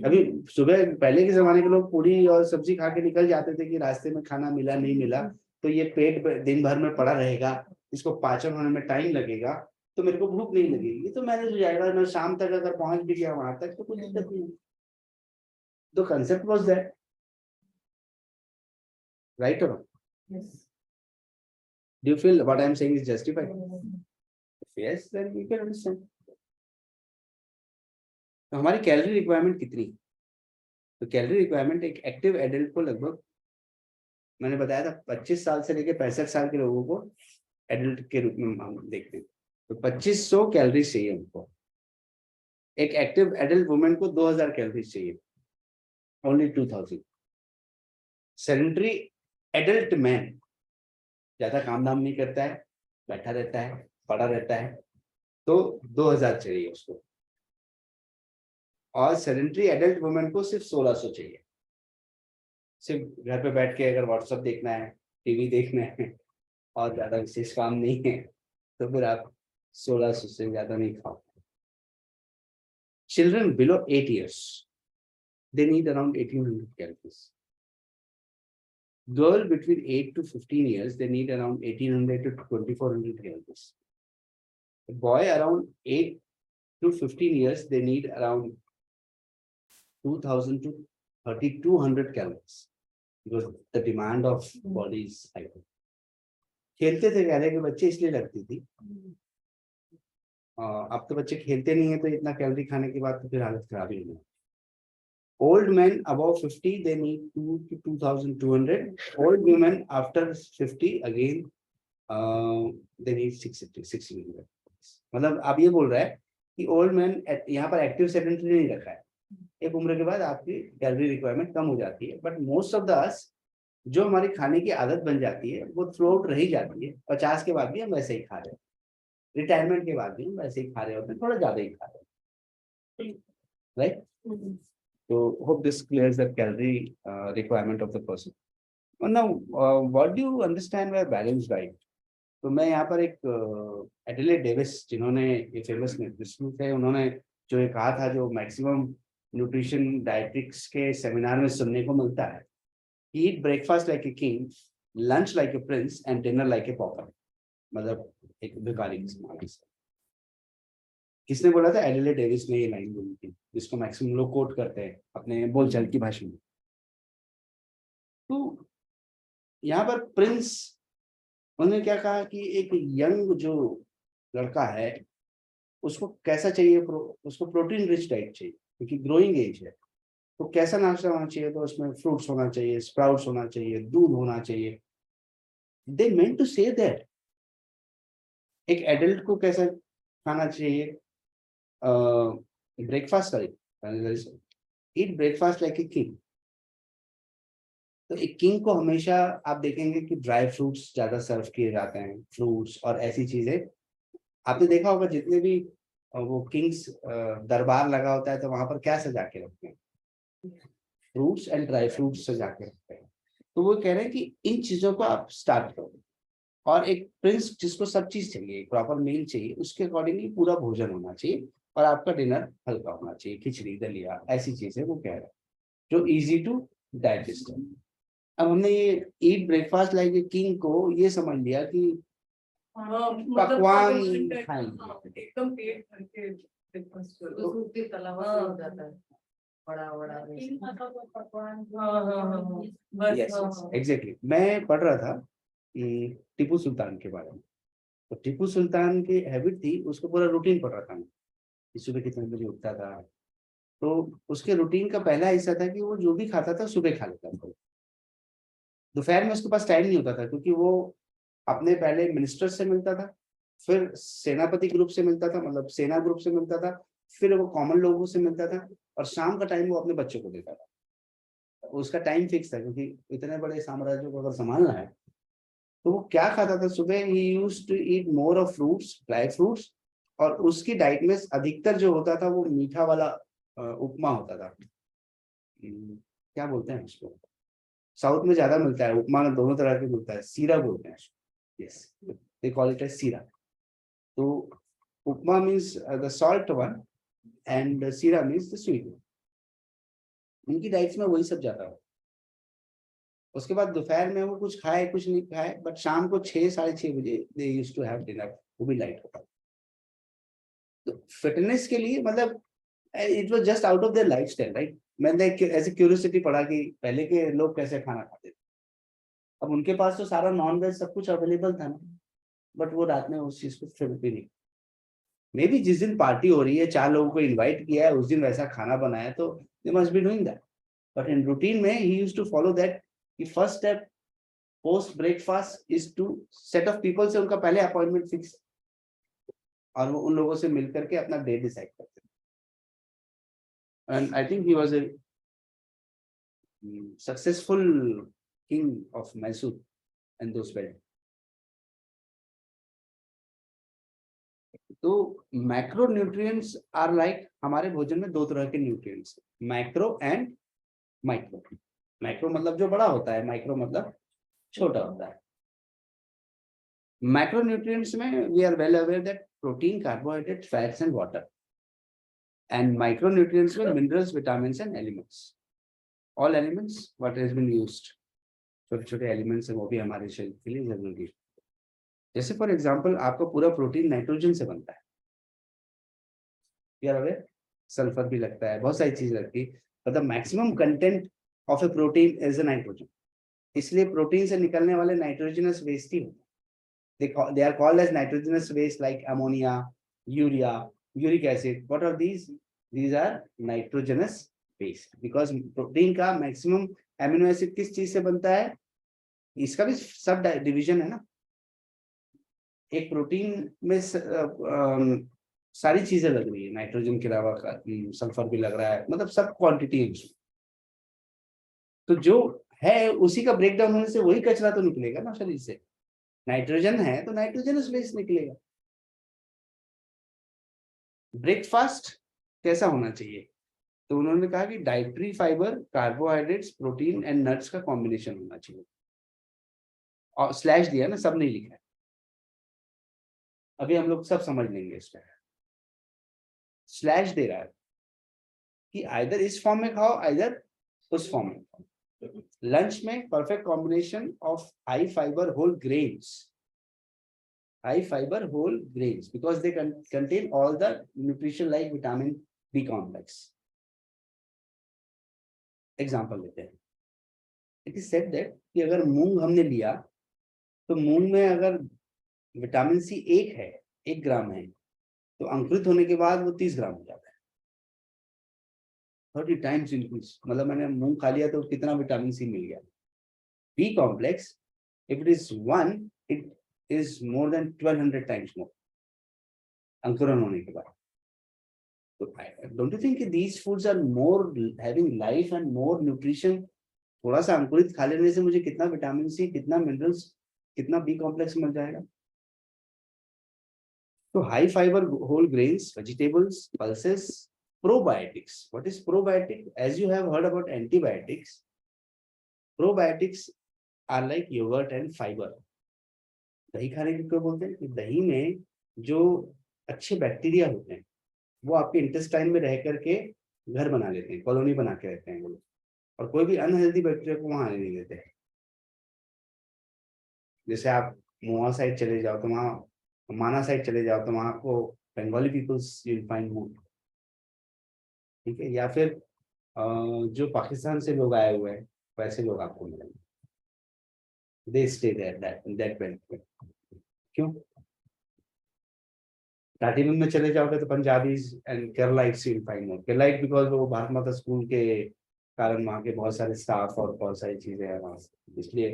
अभी सुबह पहले के जमाने के लोग पूरी और सब्जी खा के निकल जाते थे कि रास्ते में खाना मिला नहीं मिला तो ये पेट दिन भर में पड़ा रहेगा, इसको पाचन होने में टाइम लगेगा, तो मेरे को भूख नहीं लगेगी, ये तो मैनेज हो जाएगा, मैं शाम तक अगर पहुंच भी गया वहां तक तो कोई दिक्कत नहीं। तो कंसेप्ट वाज दैट, राइट और do you feel what I am saying is justified? Yes, then you can understand. तो हमारी कैलोरी रिक्वायरमेंट कितनी? तो कैलोरी रिक्वायरमेंट एक एक्टिव एडल्ट को लगभग, मैंने बताया था 25 साल से लेकर 65 साल के लोगों को एडल्ट के रूप में हम देखते हैं, तो 2500 कैलोरीज चाहिए उनको। एक एक्टिव एडल्ट वुमेन को 2000 कैलोरीज चाहिए, ओनली 2000। सेडेंटरी एडल्ट मैन ज्यादा काम धाम नहीं करता है, बैठा रहता है, पड़ा रहता है, तो 2000 चाहिए उसको। और सेडेंटरी एडल्ट वुमेन को सिर्फ 1600 चाहिए। सिर्फ घर पे बैठ के अगर व्हाट्सएप देखना है, टीवी देखना है और ज्यादा विशेष काम नहीं है, तो फिर आप 1600 से ज्यादा नहीं खाओ। Children below 8 years they need around 1800 calories. Girl between 8 to 15 years they need around 1800 to 2400 calories. A boy around 8 to 15 years they need around 2000 to 3200 calories because the demand of body is high. खेलते थे पहले के बच्चे इसलिए लगती थी, अब तो बच्चे खेलते नहीं है तो इतना कैलोरी खाने के बाद तो फिर हालत खराब ही नहीं। Old men above 50 they need 2 to 2200. Old women after 50 again they need 600. मतलब आप ये बोल रहा है कि ओल्ड मैन यहाँ पर एक्टिव सेडेंटरी नहीं रखा है, एक उम्र के बाद आपकी कैलोरी रिक्वायरमेंट कम हो जाती है, बट मोस्ट ऑफ द अस जो हमारी खाने की आदत बन जाती है वो थ्रू आउट रही जाती है। 50 के बाद भी हम वैसे ही खा रहे हैं, रिटायरमेंट के बाद भी हम वैसे ही खा रहे होते हैं, थोड़ा ज्यादा ही खा रहे हैं, right? So hope this clears the calorie requirement of the person. And now, what do you understand by balanced diet? तो मैं यहाँ पर एक एडिलेड डेविस जिन्होंने ये फेमस न्यूट्रिशनिस्ट थे, उन्होंने जो ये कहा था, जो मैक्सिमम न्यूट्रिशन डायट्रिक्स के सेमिनार में सुनने को मिलता है, eat breakfast like a king, lunch like a prince and dinner like a pauper. मतलब एक भिखारी की समाधि से। किसने बोला था? एडिलेड डेविस ने ये लाइन बोली थी, जिसको मैक्सिमम लोग कोट करते हैं अपने बोलचाल की भाषा में। तो यहाँ पर प्रिंस, उन्होंने क्या कहा कि एक यंग जो लड़का है उसको कैसा चाहिए, उसको प्रोटीन रिच डाइट चाहिए क्योंकि ग्रोइंग एज है, तो कैसा नाश्ता होना चाहिए? तो उसमें फ्रूट्स होना चाहिए, स्प्राउट्स होना चाहिए, दूध होना चाहिए। दे मेंट टू से दैट एक एडल्ट को कैसा खाना चाहिए, ब्रेकफास्ट करें, ईट ब्रेकफास्ट लाइक ए किंग। तो एक किंग को हमेशा आप देखेंगे कि ड्राई फ्रूट्स ज्यादा सर्व किए जाते हैं, फ्रूट्स और ऐसी चीजें। आपने देखा होगा जितने भी वो किंग्स दरबार लगा होता है तो वहां पर क्या सजा के रखते हैं, फ्रूट्स एंड ड्राई फ्रूट्स सजा के रखते हैं। तो वो कह रहे हैं कि इन चीजों को आप स्टार्ट करो। और एक प्रिंस जिसको सब चीज चाहिए, प्रॉपर मील चाहिए, उसके अकॉर्डिंगली पूरा भोजन होना चाहिए और आपका डिनर हल्का होना चाहिए, खिचड़ी दलिया ऐसी चीजें वो कह रहे हैं जो इजी टू डाइजेस्ट है। अब हमने ये ईट ब्रेकफास्ट लाइक ए किंग को ये समझ लिया कि पकवान खाएंगे, एकदम पेट भर के ब्रेकफास्ट करो। तो सूखी तला हुआ हो जाता है, बड़ा बड़ा पकवान यस एग्जैक्टली। मैं पढ़ रहा था टीपू सुल्तान के बारे में। तो टीपू सुल्तान की हैबिट थी, उसको पूरा रूटीन पढ़ रहा था मैं कि सुबह कितने बजे उठता था। तो उसके रूटीन का पहला हिस्सा था कि वो जो भी खाता था सुबह खा लेता था। दोपहर में उसके पास टाइम नहीं होता था क्योंकि वो अपने पहले मिनिस्टर से मिलता था, फिर सेनापति ग्रुप से मिलता था, मतलब सेना ग्रुप से मिलता था, फिर वो कॉमन लोगों से मिलता था, और शाम का टाइम वो अपने बच्चों को देता था। उसका टाइम फिक्स था क्योंकि इतने बड़े साम्राज्यों को अगर संभालना है। तो वो क्या खाता था सुबह, he used to eat more of fruits, dry fruits, और उसकी डाइट में अधिकतर जो होता था वो मीठा वाला उपमा होता था। क्या बोलते हैं उसको, साउथ में ज्यादा मिलता है उपमा, में दोनों तरह के मिलता है, सीरा बोलते हैं। Yes, they call it as sheera. तो upma means the salt one and sheera means the sweet one. उनकी डाइट्स में वही सब जाता है। उसके बाद दोपहर में वो कुछ खाए कुछ नहीं खाए, बट शाम को 6-6:30 बजे they used to have dinner, वो भी लाइट होता। तो फिटनेस के लिए मतलब it was just out of their lifestyle, right. मैंने ऐसे क्यूरियोसिटी पढ़ा कि पहले के लोग कैसे खाना खाते थे। अब उनके पास तो सारा नॉन वेज सब कुछ अवेलेबल था ना, बट वो रात में उस चीज को फिर भी नहीं। मे बी जिस दिन पार्टी हो रही है, 4 लोगों को इनवाइट किया है, उस दिन वैसा खाना बनाया, तो they must be doing that. But in routine में ही यूज्ड टू फॉलो दैट कि first step post breakfast is to set of people से उनका पहले अपॉइंटमेंट फिक्स, और वो उन लोगों से मिलकर के अपना डे डिसाइड करते हैं। And I think he was a successful king of Mysore and those well. तो मैक्रो न्यूट्रिएंट्स आर लाइक, हमारे भोजन में 2 तरह के nutrients, macro and micro. Macro मतलब जो बड़ा होता है, माइक्रो मतलब छोटा होता है। मैक्रोन्यूट्रिएंट्स में we are well aware that protein, carbohydrate, fats and water, and micronutrients में minerals, vitamins and elements, all elements what has been used. छोटे छोटे एलिमेंट्स हैं वो भी हमारे शरीर के लिए जरूरी है। जैसे फॉर एग्जांपल आपका पूरा प्रोटीन नाइट्रोजन से बनता है, यू आर अवेयर। सल्फर भी लगता है, बहुत सारी चीज लगती है, but the maximum content of A protein is A nitrogen. इसलिए प्रोटीन से निकलने वाले नाइट्रोजनस वेस्ट ही होते हैं। They are called as nitrogenous waste like ammonia, urea, uric acid. What are these? These are nitrogenous waste because protein का मैक्सिमम एमिनो एसिड किस चीज से बनता है, इसका भी सब डिवीजन है ना। एक प्रोटीन में सारी चीजें लग रही है, नाइट्रोजन के अलावा सल्फर भी लग रहा है, मतलब सब क्वांटिटी है। तो जो है उसी का ब्रेकडाउन होने से वही कचरा तो निकलेगा ना शरीर से। नाइट्रोजन है तो नाइट्रोजनस वेस्ट निकलेगा। ब्रेकफास्ट कैसा होना चाहिए, तो उन्होंने कहा कि dietary fibre, carbohydrates, protein and nuts का कॉम्बिनेशन होना चाहिए। और स्लैश दिया ना, सब नहीं लिखा है, अभी हम लोग सब समझ लेंगे इसका। स्लैश दे रहा है कि आइदर इस फॉर्म में खाओ, आइदर उस फॉर्म में खाओ। लंच में perfect combination of high fibre whole grains, high fiber whole grains because they contain all the nutrition like vitamin B complex. Example लेते हैं, it is said that कि अगर मूंग हमने लिया तो मूंग में अगर विटामिन सी 1 ग्राम है, तो अंकुरित होने के बाद वो 30 ग्राम हो जाता है, 30 टाइम्स इंक्रीज। मतलब मैंने मूंग खा लिया तो कितना विटामिन सी मिल गया। B complex if it is 1, it is more than 1200 times more अंकुरन होने के बाद। Don't you think these foods are more having life and more nutrition? थोड़ा सा अंकुरित खा लेने से मुझे कितना विटामिन सी, कितना मिनरल्स, कितना बी कॉम्प्लेक्स मिल जाएगा। तो high fibre whole grains, vegetables, pulses, probiotics. What is probiotic? As you have heard about antibiotics, probiotics are like yogurt and fiber. दही खाने को क्यों बोलते हैं? कि दही में जो अच्छे बैक्टीरिया होते हैं वो आपके इंटेस्टाइन में रह करके घर बना लेते हैं, कॉलोनी बना के रहते हैं वो लोग, और कोई भी अनहेल्दी बैक्टीरिया को वहां आने नहीं देते हैं। जैसे आप मोआ साइड चले जाओ तो वहाँ, माना साइड चले जाओ तो वहाँ आपको Bengali peoples you will find more, ठीक है, या फिर जो पाकिस्तान से लोग आए हुए हैं वैसे लोग आपको मिलेंगे, they stay there that belt. क्यों? टाटीबन में चले जाओगे तो Punjabis and Keralites you will find more, Keralite because वो भारत माता स्कूल के कारण वहाँ के बहुत सारे स्टाफ और बहुत सारी चीजें हैं वहाँ से, इसलिए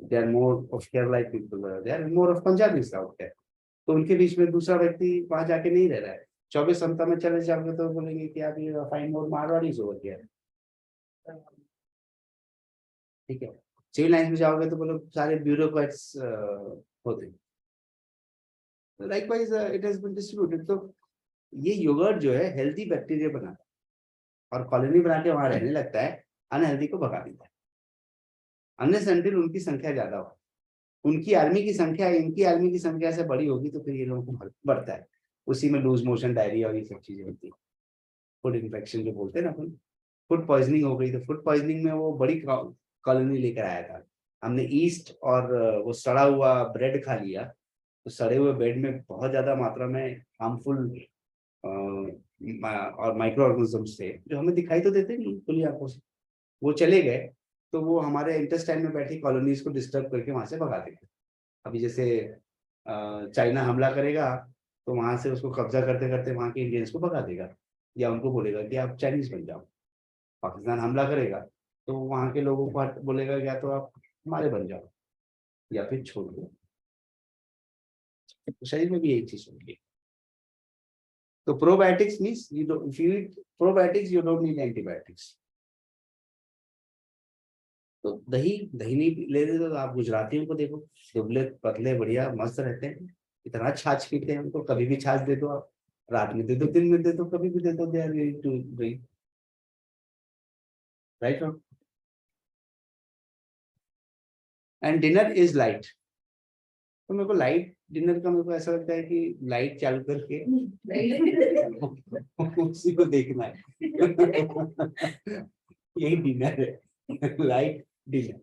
they are more of Keralite people, they are more of Punjabis out there. तो उनके बीच में दूसरा व्यक्ति वहां जाके नहीं रह रहा है। 24 संता में चले जाओगे तो बोलेंगे कि आप ये find more Marwaris over here, ठीक है। सिविल लाइन में जाओगे तो बोलो सारे ब्यूरोक्रेट्स होते हैं। Likewise it has been distributed. तो ये योगर्ट जो है हेल्दी बैक्टीरिया बनाता है और कॉलोनी बना के वहां रहने लगता है, अनहेल्दी को भगा देता है, अनलेस अनटिल उनकी संख्या ज्यादा हो, उनकी आर्मी की संख्या इनकी आर्मी की संख्या से बड़ी होगी तो फिर ये लोगों को बढ़ता है, उसी में लूज मोशन, डायरिया और ये सब चीजें होती है, फूड इन्फेक्शन जो बोलते हैं ना अपन, फूड पॉइजनिंग हो गई। तो फूड पॉइजनिंग में वो बड़ी कॉलोनी लेकर आया था, हमने ईस्ट और वो सड़ा हुआ ब्रेड खा लिया, तो सड़े हुए ब्रेड में बहुत ज्यादा मात्रा में हार्मफुल और माइक्रो ऑर्गेनिजम्स थे जो हमें दिखाई तो देते नहीं खुली आंखों से, वो चले गए तो वो हमारे इंटेस्टाइन में बैठी कॉलोनीज को डिस्टर्ब करके वहां से भगा देंगे। अभी जैसे चाइना हमला करेगा तो वहां से उसको कब्जा करते करते वहां के इंडियंस को भगा देगा, या उनको बोलेगा कि आप चाइनीज बन जाओ। पाकिस्तान हमला करेगा तो वहां के लोगों को बोलेगा या तो आप हमारे बन जाओ या फिर छोड़ दो। तो शरीर में भी यही चीज होगी। तो probiotics means you don't, if you eat probiotics you don't need antibiotics. तो दही दही नहीं ले रहे तो आप गुजरातियों को देखो, दुबले पतले बढ़िया मस्त रहते हैं, इतना छाछ पीते हैं, उनको कभी भी छाछ दे दो आप, रात में दे दो, दिन में दे दो, कभी भी दे दो, they are ready to drink, right. And dinner is light. तो मेरे को लाइट डिनर का मेरे को ऐसा लगता है कि लाइट चालू करके उसी को देखना है यही डिनर है, लाइट डिनर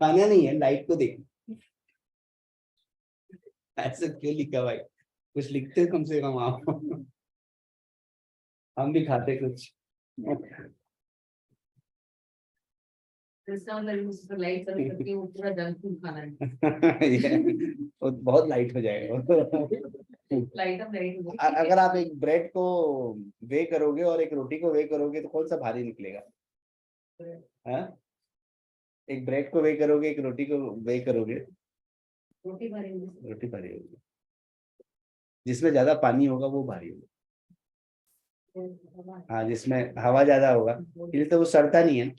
खाना नहीं है, लाइट को देखना। ऐसा क्यों लिखा भाई? कुछ लिखते कम से कम आप हम भी खाते कुछ लाइट करके वो पूरा जंक फूड खाना है, वो बहुत लाइट हो जाएगा लाइट ऑफ लाइट हो अगर आप एक ब्रेड को वे करोगे और एक रोटी को वे करोगे तो कौन सा भारी निकलेगा? हाँ, एक ब्रेड को वे करोगे, एक रोटी को वे करोगे, रोटी भारी होगी। रोटी भारी होगी, जिसमें ज्यादा पानी होगा वो भारी होगा। हाँ, जिसमें हवा ज्यादा होगा इसलिए तो वो सड़ता नहीं है,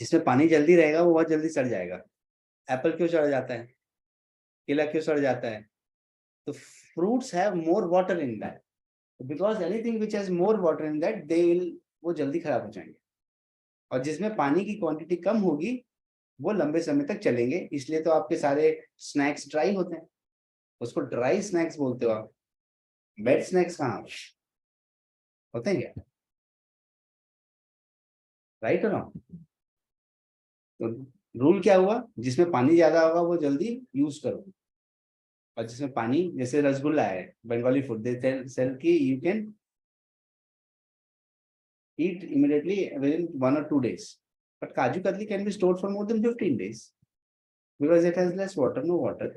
जिसमें पानी जल्दी रहेगा वो बहुत जल्दी सड़ जाएगा। एप्पल क्यों सड़ जाता है? केला क्यों सड़ जाता है? तो fruits have more water in that, because anything which has more water in that they will, वो जल्दी खराब हो जाएंगे, और जिसमें पानी की क्वांटिटी कम होगी वो लंबे समय तक चलेंगे, इसलिए तो आपके सारे स्नैक्स ड्राई होते हैं, उसको ड्राई स्नैक्स बोलते हो आप। वेट स्नैक्स कहाँ होते हैं क्या? राइट और रॉन्ग? तो रूल क्या हुआ? जिसमें पानी ज्यादा होगा वो जल्दी यूज करो, और जिसमें पानी, जैसे रसगुल्ला है बंगाली फूड, दे सेल की you can eat immediately within 1 or 2 days, but kaju katli can be stored for more than 15 days because it has less water, no water.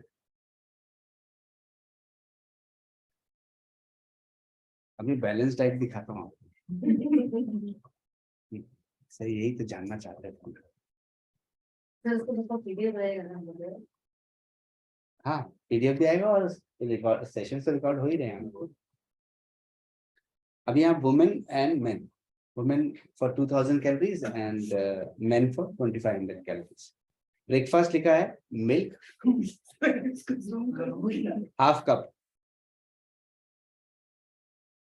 अभी बैलेंस डाइट दिखाता हूँ सही, यही तो जानना चाहते थे। उसको बहुत पीड़ित रहेगा ना मुझे। हाँ, PDF भी आएगा और रिकॉर्ड सेशन से रिकॉर्ड हो ही रहे हैं। अब यहाँ women and main, women for 2000 calories and main for 2500 calories. Breakfast लिखा है मिल्क हाफ कप,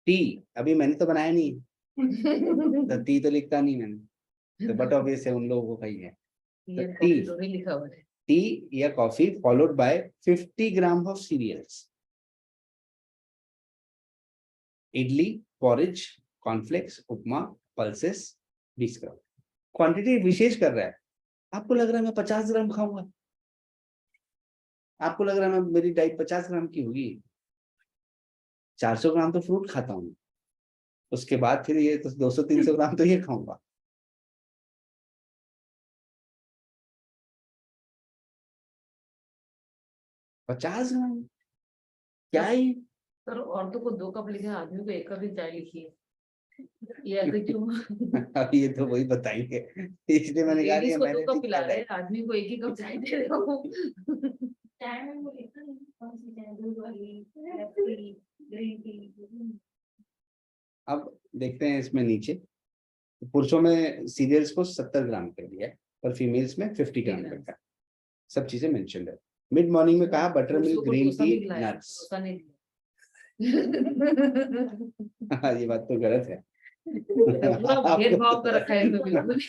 टी अभी मैंने तो बनाया नहीं, तो टी तो लिखता नहीं मैंने, तो बट ऑब्वियस है उन लोगों को ही है। ये टी तो भी लिखा हुआ है। टी या coffee followed by 50 gram of cereals, idli, porridge, cornflakes, upma, pulses 20 gram. Quantity विशेष कर रहा है, आपको लग रहा है मैं 50 ग्राम खाऊंगा, आपको लग रहा है मैं मेरी डाइट 50 ग्राम की होगी, 400 ग्राम तो फ्रूट खाता हूँ, उसके बाद फिर ये तो 200-300 ग्राम तो ये खाऊंगा। पचास ग्राम क्या ही। सर औरतों को 2 कप लिखे हैं, आदमी को 1 कप ही चाय लिखी है, ये ऐसे क्यों? अब ये तो वही बताएंगे, इसलिए मैंने कहा लेडीज ये को 2 मैंने कप नहीं पिला किया रहे है। हैं, आदमी को 1 ही कप चाय दे रहे हो। चाय में वो लिखा नहीं कौन सी चाय, दूध वाली, ब्लैक टी, ग्रीन टी। अब देखते हैं इसमें नीचे, पुरुषों में सीरियल्स को 70 ग्राम कर दिया है और फीमेल्स में 50 ग्राम कर दिया, सब चीजें मेंशन है। मिड मॉर्निंग में कहा butter milk, green tea, nuts. ये बात तो गलत है। पूरा भेदभाव कर रखा है इनको बिल्कुल।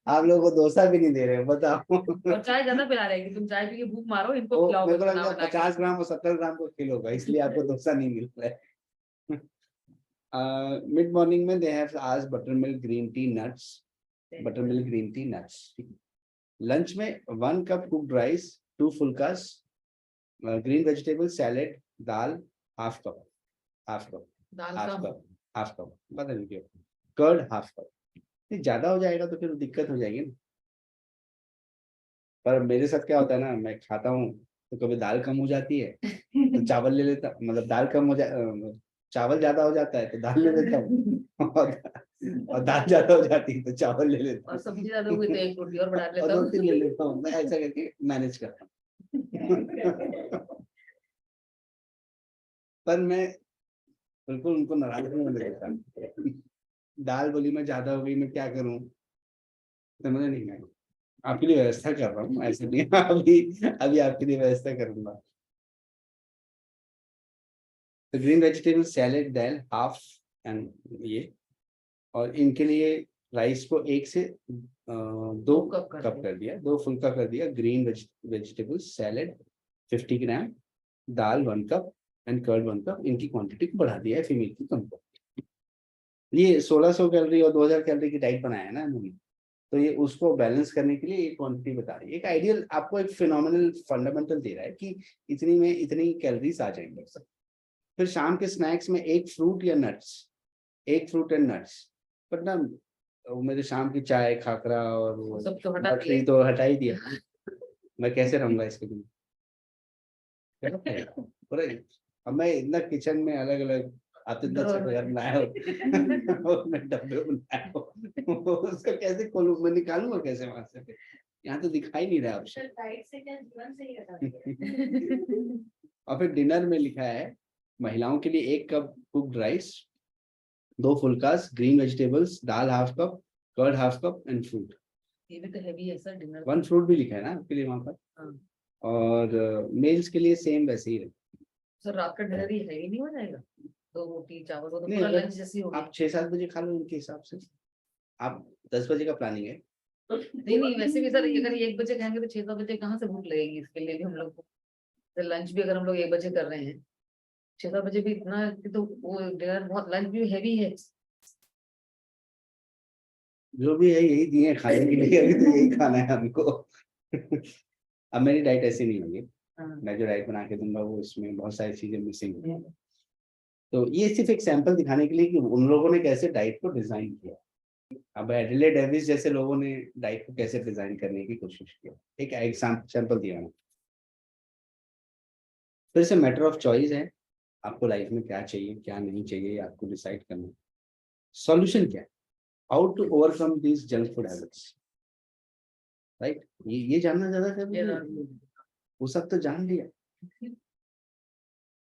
आप लोगों को डोसा भी नहीं दे रहे हो, बताओ। और चाय ज्यादा पिला रहे हैं कि तुम चाय पी के भूख मारो, इनको वो खिलाओ मेरे को बना लगता है बना के। 50 ग्राम और 70 ग्राम को किलो होगा, इसलिए आपको डोसा नहीं मिल रहा है। मिड मॉर्निंग में दे हैव आज butter milk, green tea, nuts, butter milk, green tea, nuts. Lunch में 1 cup cooked rice, 2 phulkas, green vegetable salad, dal, half cup, half cup, dal half cup. Cup, half cup, पता नहीं क्यों, कर्ड हाफ कप। ये ज्यादा हो जाएगा तो फिर दिक्कत हो जाएगी ना। पर मेरे साथ क्या होता है ना, मैं खाता हूँ तो कभी दाल कम हो जाती है तो चावल ले लेता, मतलब दाल कम हो चावल ज्यादा हो जाता है तो दाल ले लेता हूँ और दाल ज्यादा हो जाती है तो चावल ले लेता और हूँ सब्जी ज्यादा हुई तो 1 रोटी और बढ़ा और लेता हूँ। रोटी ले लेता हूँ, मैं ऐसा करके मैनेज करता हूँ। पर मैं बिल्कुल उनको नाराज नहीं होने देता। दाल बोली मैं ज्यादा हो गई, मैं क्या करूँ, समझ नहीं मैं आपके लिए व्यवस्था कर रहा हूँ, ऐसे नहीं अभी अभी आपके लिए व्यवस्था करूंगा। तो green vegetable salad, dal half and ये, और इनके लिए राइस को 1 से 2 कप कर दिया, 2 फुल्का कर दिया, ग्रीन वेजिटेबल सैलेड 50 ग्राम, दाल 1 कप एंड कर्ड 1 कप, इनकी क्वांटिटी को बढ़ा दिया है फीमेल की कम। ये 1600 कैलोरी और 2000 कैलोरी की डाइट बनाया है ना इन्होंने, तो ये उसको बैलेंस करने के लिए एक क्वांटिटी बता रही है, एक आइडियल आपको एक फिनोमिनल फंडामेंटल दे रहा है कि इतनी में इतनी कैलोरीज आ जाएंगे। फिर शाम के स्नैक्स में 1 फ्रूट या नट्स, 1 फ्रूट एंड नट्स। पर ना वो मेरे शाम की चाय, खाकरा और वो सब तो हटा मठरी तो हटा ही दिया, मैं कैसे रहूंगा इसके बिना। पूरा अब मैं इतना किचन में अलग अलग, आप तो इतना अच्छा घर बनाया हो और मैं डब्बे बनाया हो, उसको कैसे खोलूं, मैं निकालूंगा कैसे वहां से, यहाँ तो दिखाई नहीं रहा आपसे। डाइट से क्या जीवन से ही हटा दिया। और फिर डिनर में लिखा है महिलाओं के लिए 1 cup cooked rice, 2 phulkas, green vegetables, dal half cup, curd half cup and fruit. ये भी तो हैवी है सर डिनर। 1 फ्रूट भी लिखा है ना आपके लिए वहां पर। हाँ। और मेल्स के लिए सेम वैसे ही है। सर रात का डिनर ही हैवी नहीं हो जाएगा? 2 रोटी चावल वो तो नहीं, पूरा अगर लंच जैसी होगी। आप 6-7 बजे खा लो उनके हिसाब से, आप 10 बजे का प्लानिंग है। नहीं नहीं, वैसे भी सर अगर 1 बजे खाएंगे तो 6-7 बजे कहाँ से भूख लगेगी इसके लिए भी हम लोग को। लंच भी अगर हम लोग 1 बजे कर रहे हैं, 6-7 बजे भी इतना, तो वो डिनर बहुत, लंच भी हैवी है। जो भी है यही दिए हैं खाने के लिए, अभी तो यही खाना है हमको। अब मेरी डाइट ऐसी नहीं होगी, हाँ। मैं जो डाइट बना के दूंगा वो इसमें बहुत सारी चीजें मिसिंग है। तो ये सिर्फ एक सैंपल दिखाने के लिए कि उन लोगों ने कैसे डाइट को डिजाइन किया। अब एडिले डेविस जैसे लोगों ने डाइट को कैसे डिजाइन करने की कोशिश किया, एक एग्जाम्पल दिया मैंने। फिर से मैटर ऑफ चॉइस है, आपको लाइफ में क्या चाहिए क्या नहीं चाहिए आपको डिसाइड करना। सॉल्यूशन क्या है, how to overcome these junk food habits. Right, ये जानना ज्यादा जरूरी है। वो सब तो जान लिया।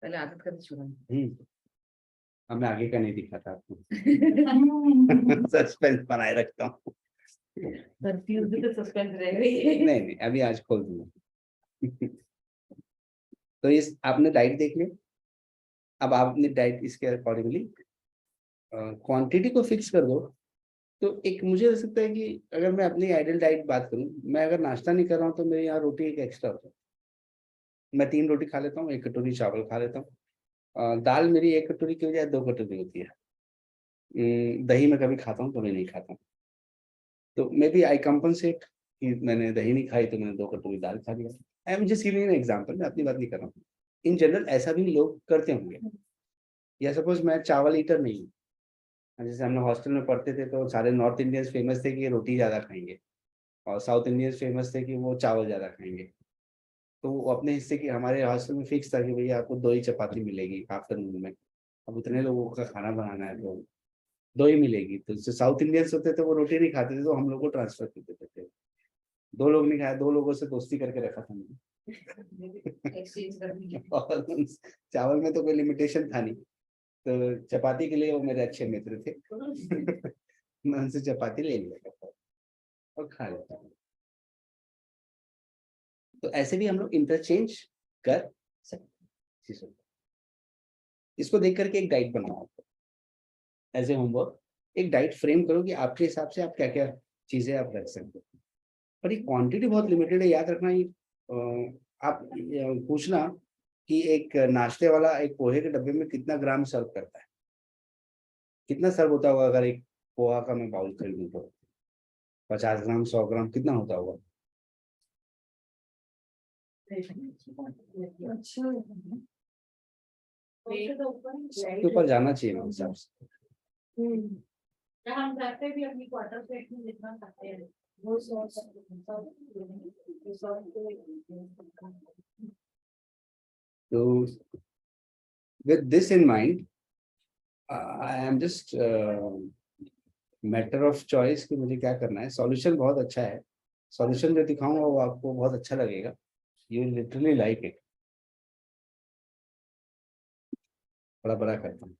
पहले आदत करनी शुरू। अब मैं आगे का नहीं दिखाता आपको। सस्पेंस बनाए रखता हूँ। कंफ्यूज भी तो सस्पेंस रहेगा। नहीं नहीं, अभी आज खोल दूंगा। तो इस आपने डाइट देख लिया। अब आपने डाइट इसके अकॉर्डिंगली क्वांटिटी को फिक्स कर दो। तो एक मुझे हो सकता है कि अगर मैं अपनी आइडियल डाइट बात करूं, मैं अगर नाश्ता नहीं कर रहा हूं तो मेरे यहाँ रोटी एक एक्स्ट्रा होता है। मैं 3 रोटी खा लेता हूँ, 1 कटोरी चावल खा लेता हूँ। दाल मेरी 1 कटोरी की बजाय 2 कटोरी होती है। दही मैं कभी खाता हूँ, कभी नहीं खाता हूँ। तो मे बी आई कंपनसेट कि मैंने दही नहीं खाई तो मैंने 2 कटोरी दाल खा लिया। I am just giving an example, मैं अपनी बात नहीं कर रहा हूँ। इन जनरल ऐसा भी लोग करते होंगे। या सपोज मैं चावल ईटर नहीं हूँ, जैसे हमने हॉस्टल में पढ़ते थे तो सारे नॉर्थ इंडियंस फेमस थे कि ये रोटी ज्यादा खाएंगे, और साउथ इंडियंस फेमस थे कि वो चावल ज्यादा खाएंगे। तो वो अपने हिस्से की, हमारे हॉस्टल में फिक्स था कि भैया आपको 2 ही चपाती मिलेगी आफ्टरनून में। अब उतने लोगों का खाना बनाना है तो 2 ही मिलेगी। तो जो साउथ इंडियंस होते थे वो रोटी नहीं खाते थे, तो हम लोग को ट्रांसफर कर देते थे। 2 लोग नहीं खाया, 2 लोगों से दोस्ती करके रखा था मैंने। एक्सचेंज करनी है। और चावल में तो कोई लिमिटेशन था नहीं, तो चपाती के लिए वो मेरे अच्छे मित्र थे। मैं उनसे चपाती ले लिया करता और खा लेता हूँ। तो ऐसे भी हम लोग इंटरचेंज कर सकते हैं। इसको देख करके एक डाइट बनाओ एज ए होमवर्क। एक डाइट फ्रेम करो कि आपके हिसाब से आप क्या क्या चीजें आप रख सकते हो। पर ये क्वांटिटी बहुत लिमिटेड है, याद रखना। ये आप पूछना कि एक नाश्ते वाला एक पोहे के डब्बे में कितना ग्राम सर्व करता है, कितना सर्व होता होगा। अगर एक पोहा का मैं बाउल खरीदूं तो 50 ग्राम, 100 ग्राम, कितना होता होगा। अच्छा, इसके ऊपर जाना चाहिए मेरे हिसाब से। हम जाते भी अपनी क्वार्टर प्लेट में जितना खाते हैं वो 100 तो with this in mind I am just matter of choice कि मुझे क्या करना है। सॉल्यूशन बहुत अच्छा है, सॉल्यूशन जो दिखाऊंगा वो आपको बहुत अच्छा लगेगा। You literally like it. बड़ा बड़ा करता हूँ।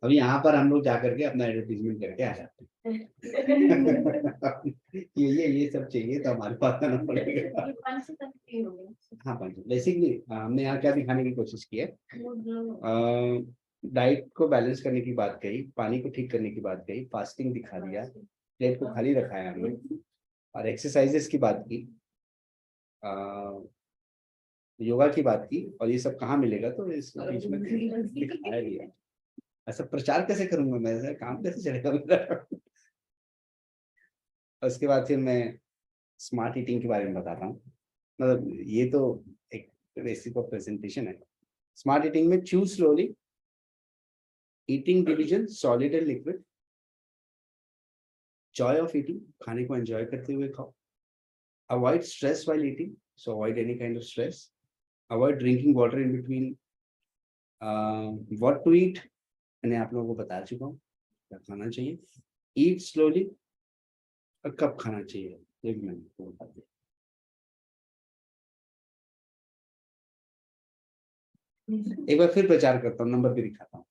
अभी यहाँ पर हम लोग जाकर के अपना एडवर्टीजमेंट करके आ जाते हैं। ये सब चाहिए तो हमारे पास आना पड़ेगा। हाँ पंच, बेसिकली हमने यहाँ क्या दिखाने की कोशिश की है। डाइट को बैलेंस करने की बात कही, पानी को ठीक करने की बात कही, फास्टिंग दिखा दिया, प्लेट को खाली रखा है हमने, और एक्सरसाइजेस की बात की, योगा की बात की, और ये सब कहाँ मिलेगा तो इस बीच में दिखाया गया। ऐसा प्रचार कैसे करूंगा मैं, ऐसा काम कैसे चलेगा मेरा। उसके बाद फिर मैं स्मार्ट ईटिंग के बारे में बताता हूँ। मतलब ये तो एक बेसिक ऑफ प्रेजेंटेशन है। स्मार्ट ईटिंग में choose slowly, eating division solid and liquid, joy of eating, खाने को एंजॉय करते हुए खाओ, avoid stress while eating, so avoid any kind of stress, avoid drinking water in between, what to eat मैंने आप लोगों को बता चुका हूँ क्या खाना चाहिए, ईट स्लोली, और कब खाना चाहिए ये भी मैंने आपको बता दिया। एक बार फिर प्रचार करता हूँ, नंबर भी दिखाता हूँ।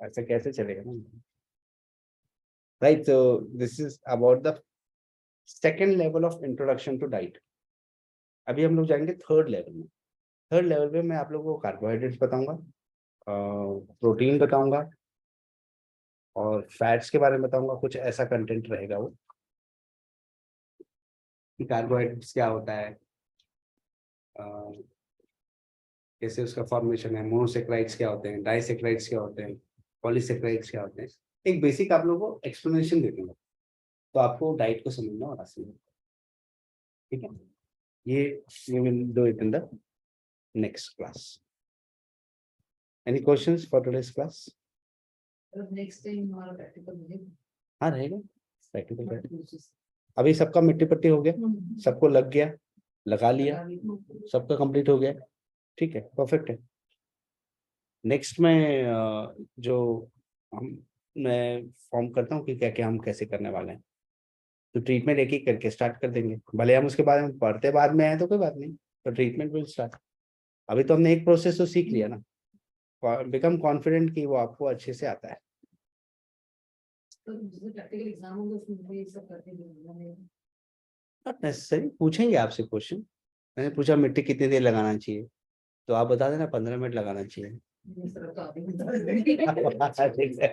ऐसा कैसे चलेगा ना, राइट। तो this is about the second level of introduction to diet. अभी हम लोग जाएंगे थर्ड लेवल में। थर्ड लेवल में मैं आप लोगों को कार्बोहाइड्रेट्स बताऊंगा, प्रोटीन बताऊंगा, और फैट्स के बारे में बताऊंगा। कुछ ऐसा कंटेंट रहेगा वो कि कार्बोहाइड्रेट्स क्या होता है, कैसे उसका फॉर्मेशन है, मोनोसेक्राइड्स क्या होते हैं, डाइसेक्राइड्स क्या होते हैं, पॉलीसेक्राइड्स क्या होते हैं। एक बेसिक आप लोगों को एक्सप्लेनेशन दे दूंगा, तो आपको डाइट को समझना और आसान होगा। ठीक है, ये we will do it in the next class. Any questions for today's class? Next time हमारा प्रैक्टिकल मिलेगा। हाँ रहेगा प्रैक्टिकल। अभी सबका मिट्टी पट्टी हो गया, सबको लग गया, लगा लिया, सबका कंप्लीट हो गया। ठीक है, परफेक्ट है। नेक्स्ट में जो हम मैं फॉर्म करता हूँ कि क्या क्या हम कैसे करने वाले हैं, तो ट्रीटमेंट एक एक करके स्टार्ट कर देंगे। भले हम उसके बारे में पढ़ते बाद में आए तो कोई बात नहीं, तो ट्रीटमेंट विल स्टार्ट। अभी तो हमने एक प्रोसेस तो सीख लिया ना, बिकम कॉन्फिडेंट कि वो आपको अच्छे से आता है। तो जैसे प्रैक्टिकल एग्जाम होंगे उसमें भी ये सब करके देना है। नॉट नेसेसरी, पूछेंगे आपसे क्वेश्चन। मैंने पूछा मिट्टी कितनी देर लगाना चाहिए, तो आप बता देना 15 मिनट लगाना चाहिए। ये सब तो आप ही बता देंगे।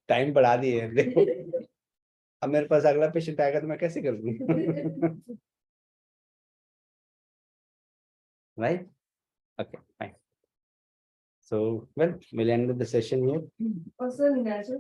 टाइम बढ़ा दिए हैं, देखो अब मेरे पास अगला पेशेंट आएगा तो मैं कैसे करूँ? Right, okay fine. So, well, we'll end the session here. और सर नेचुरल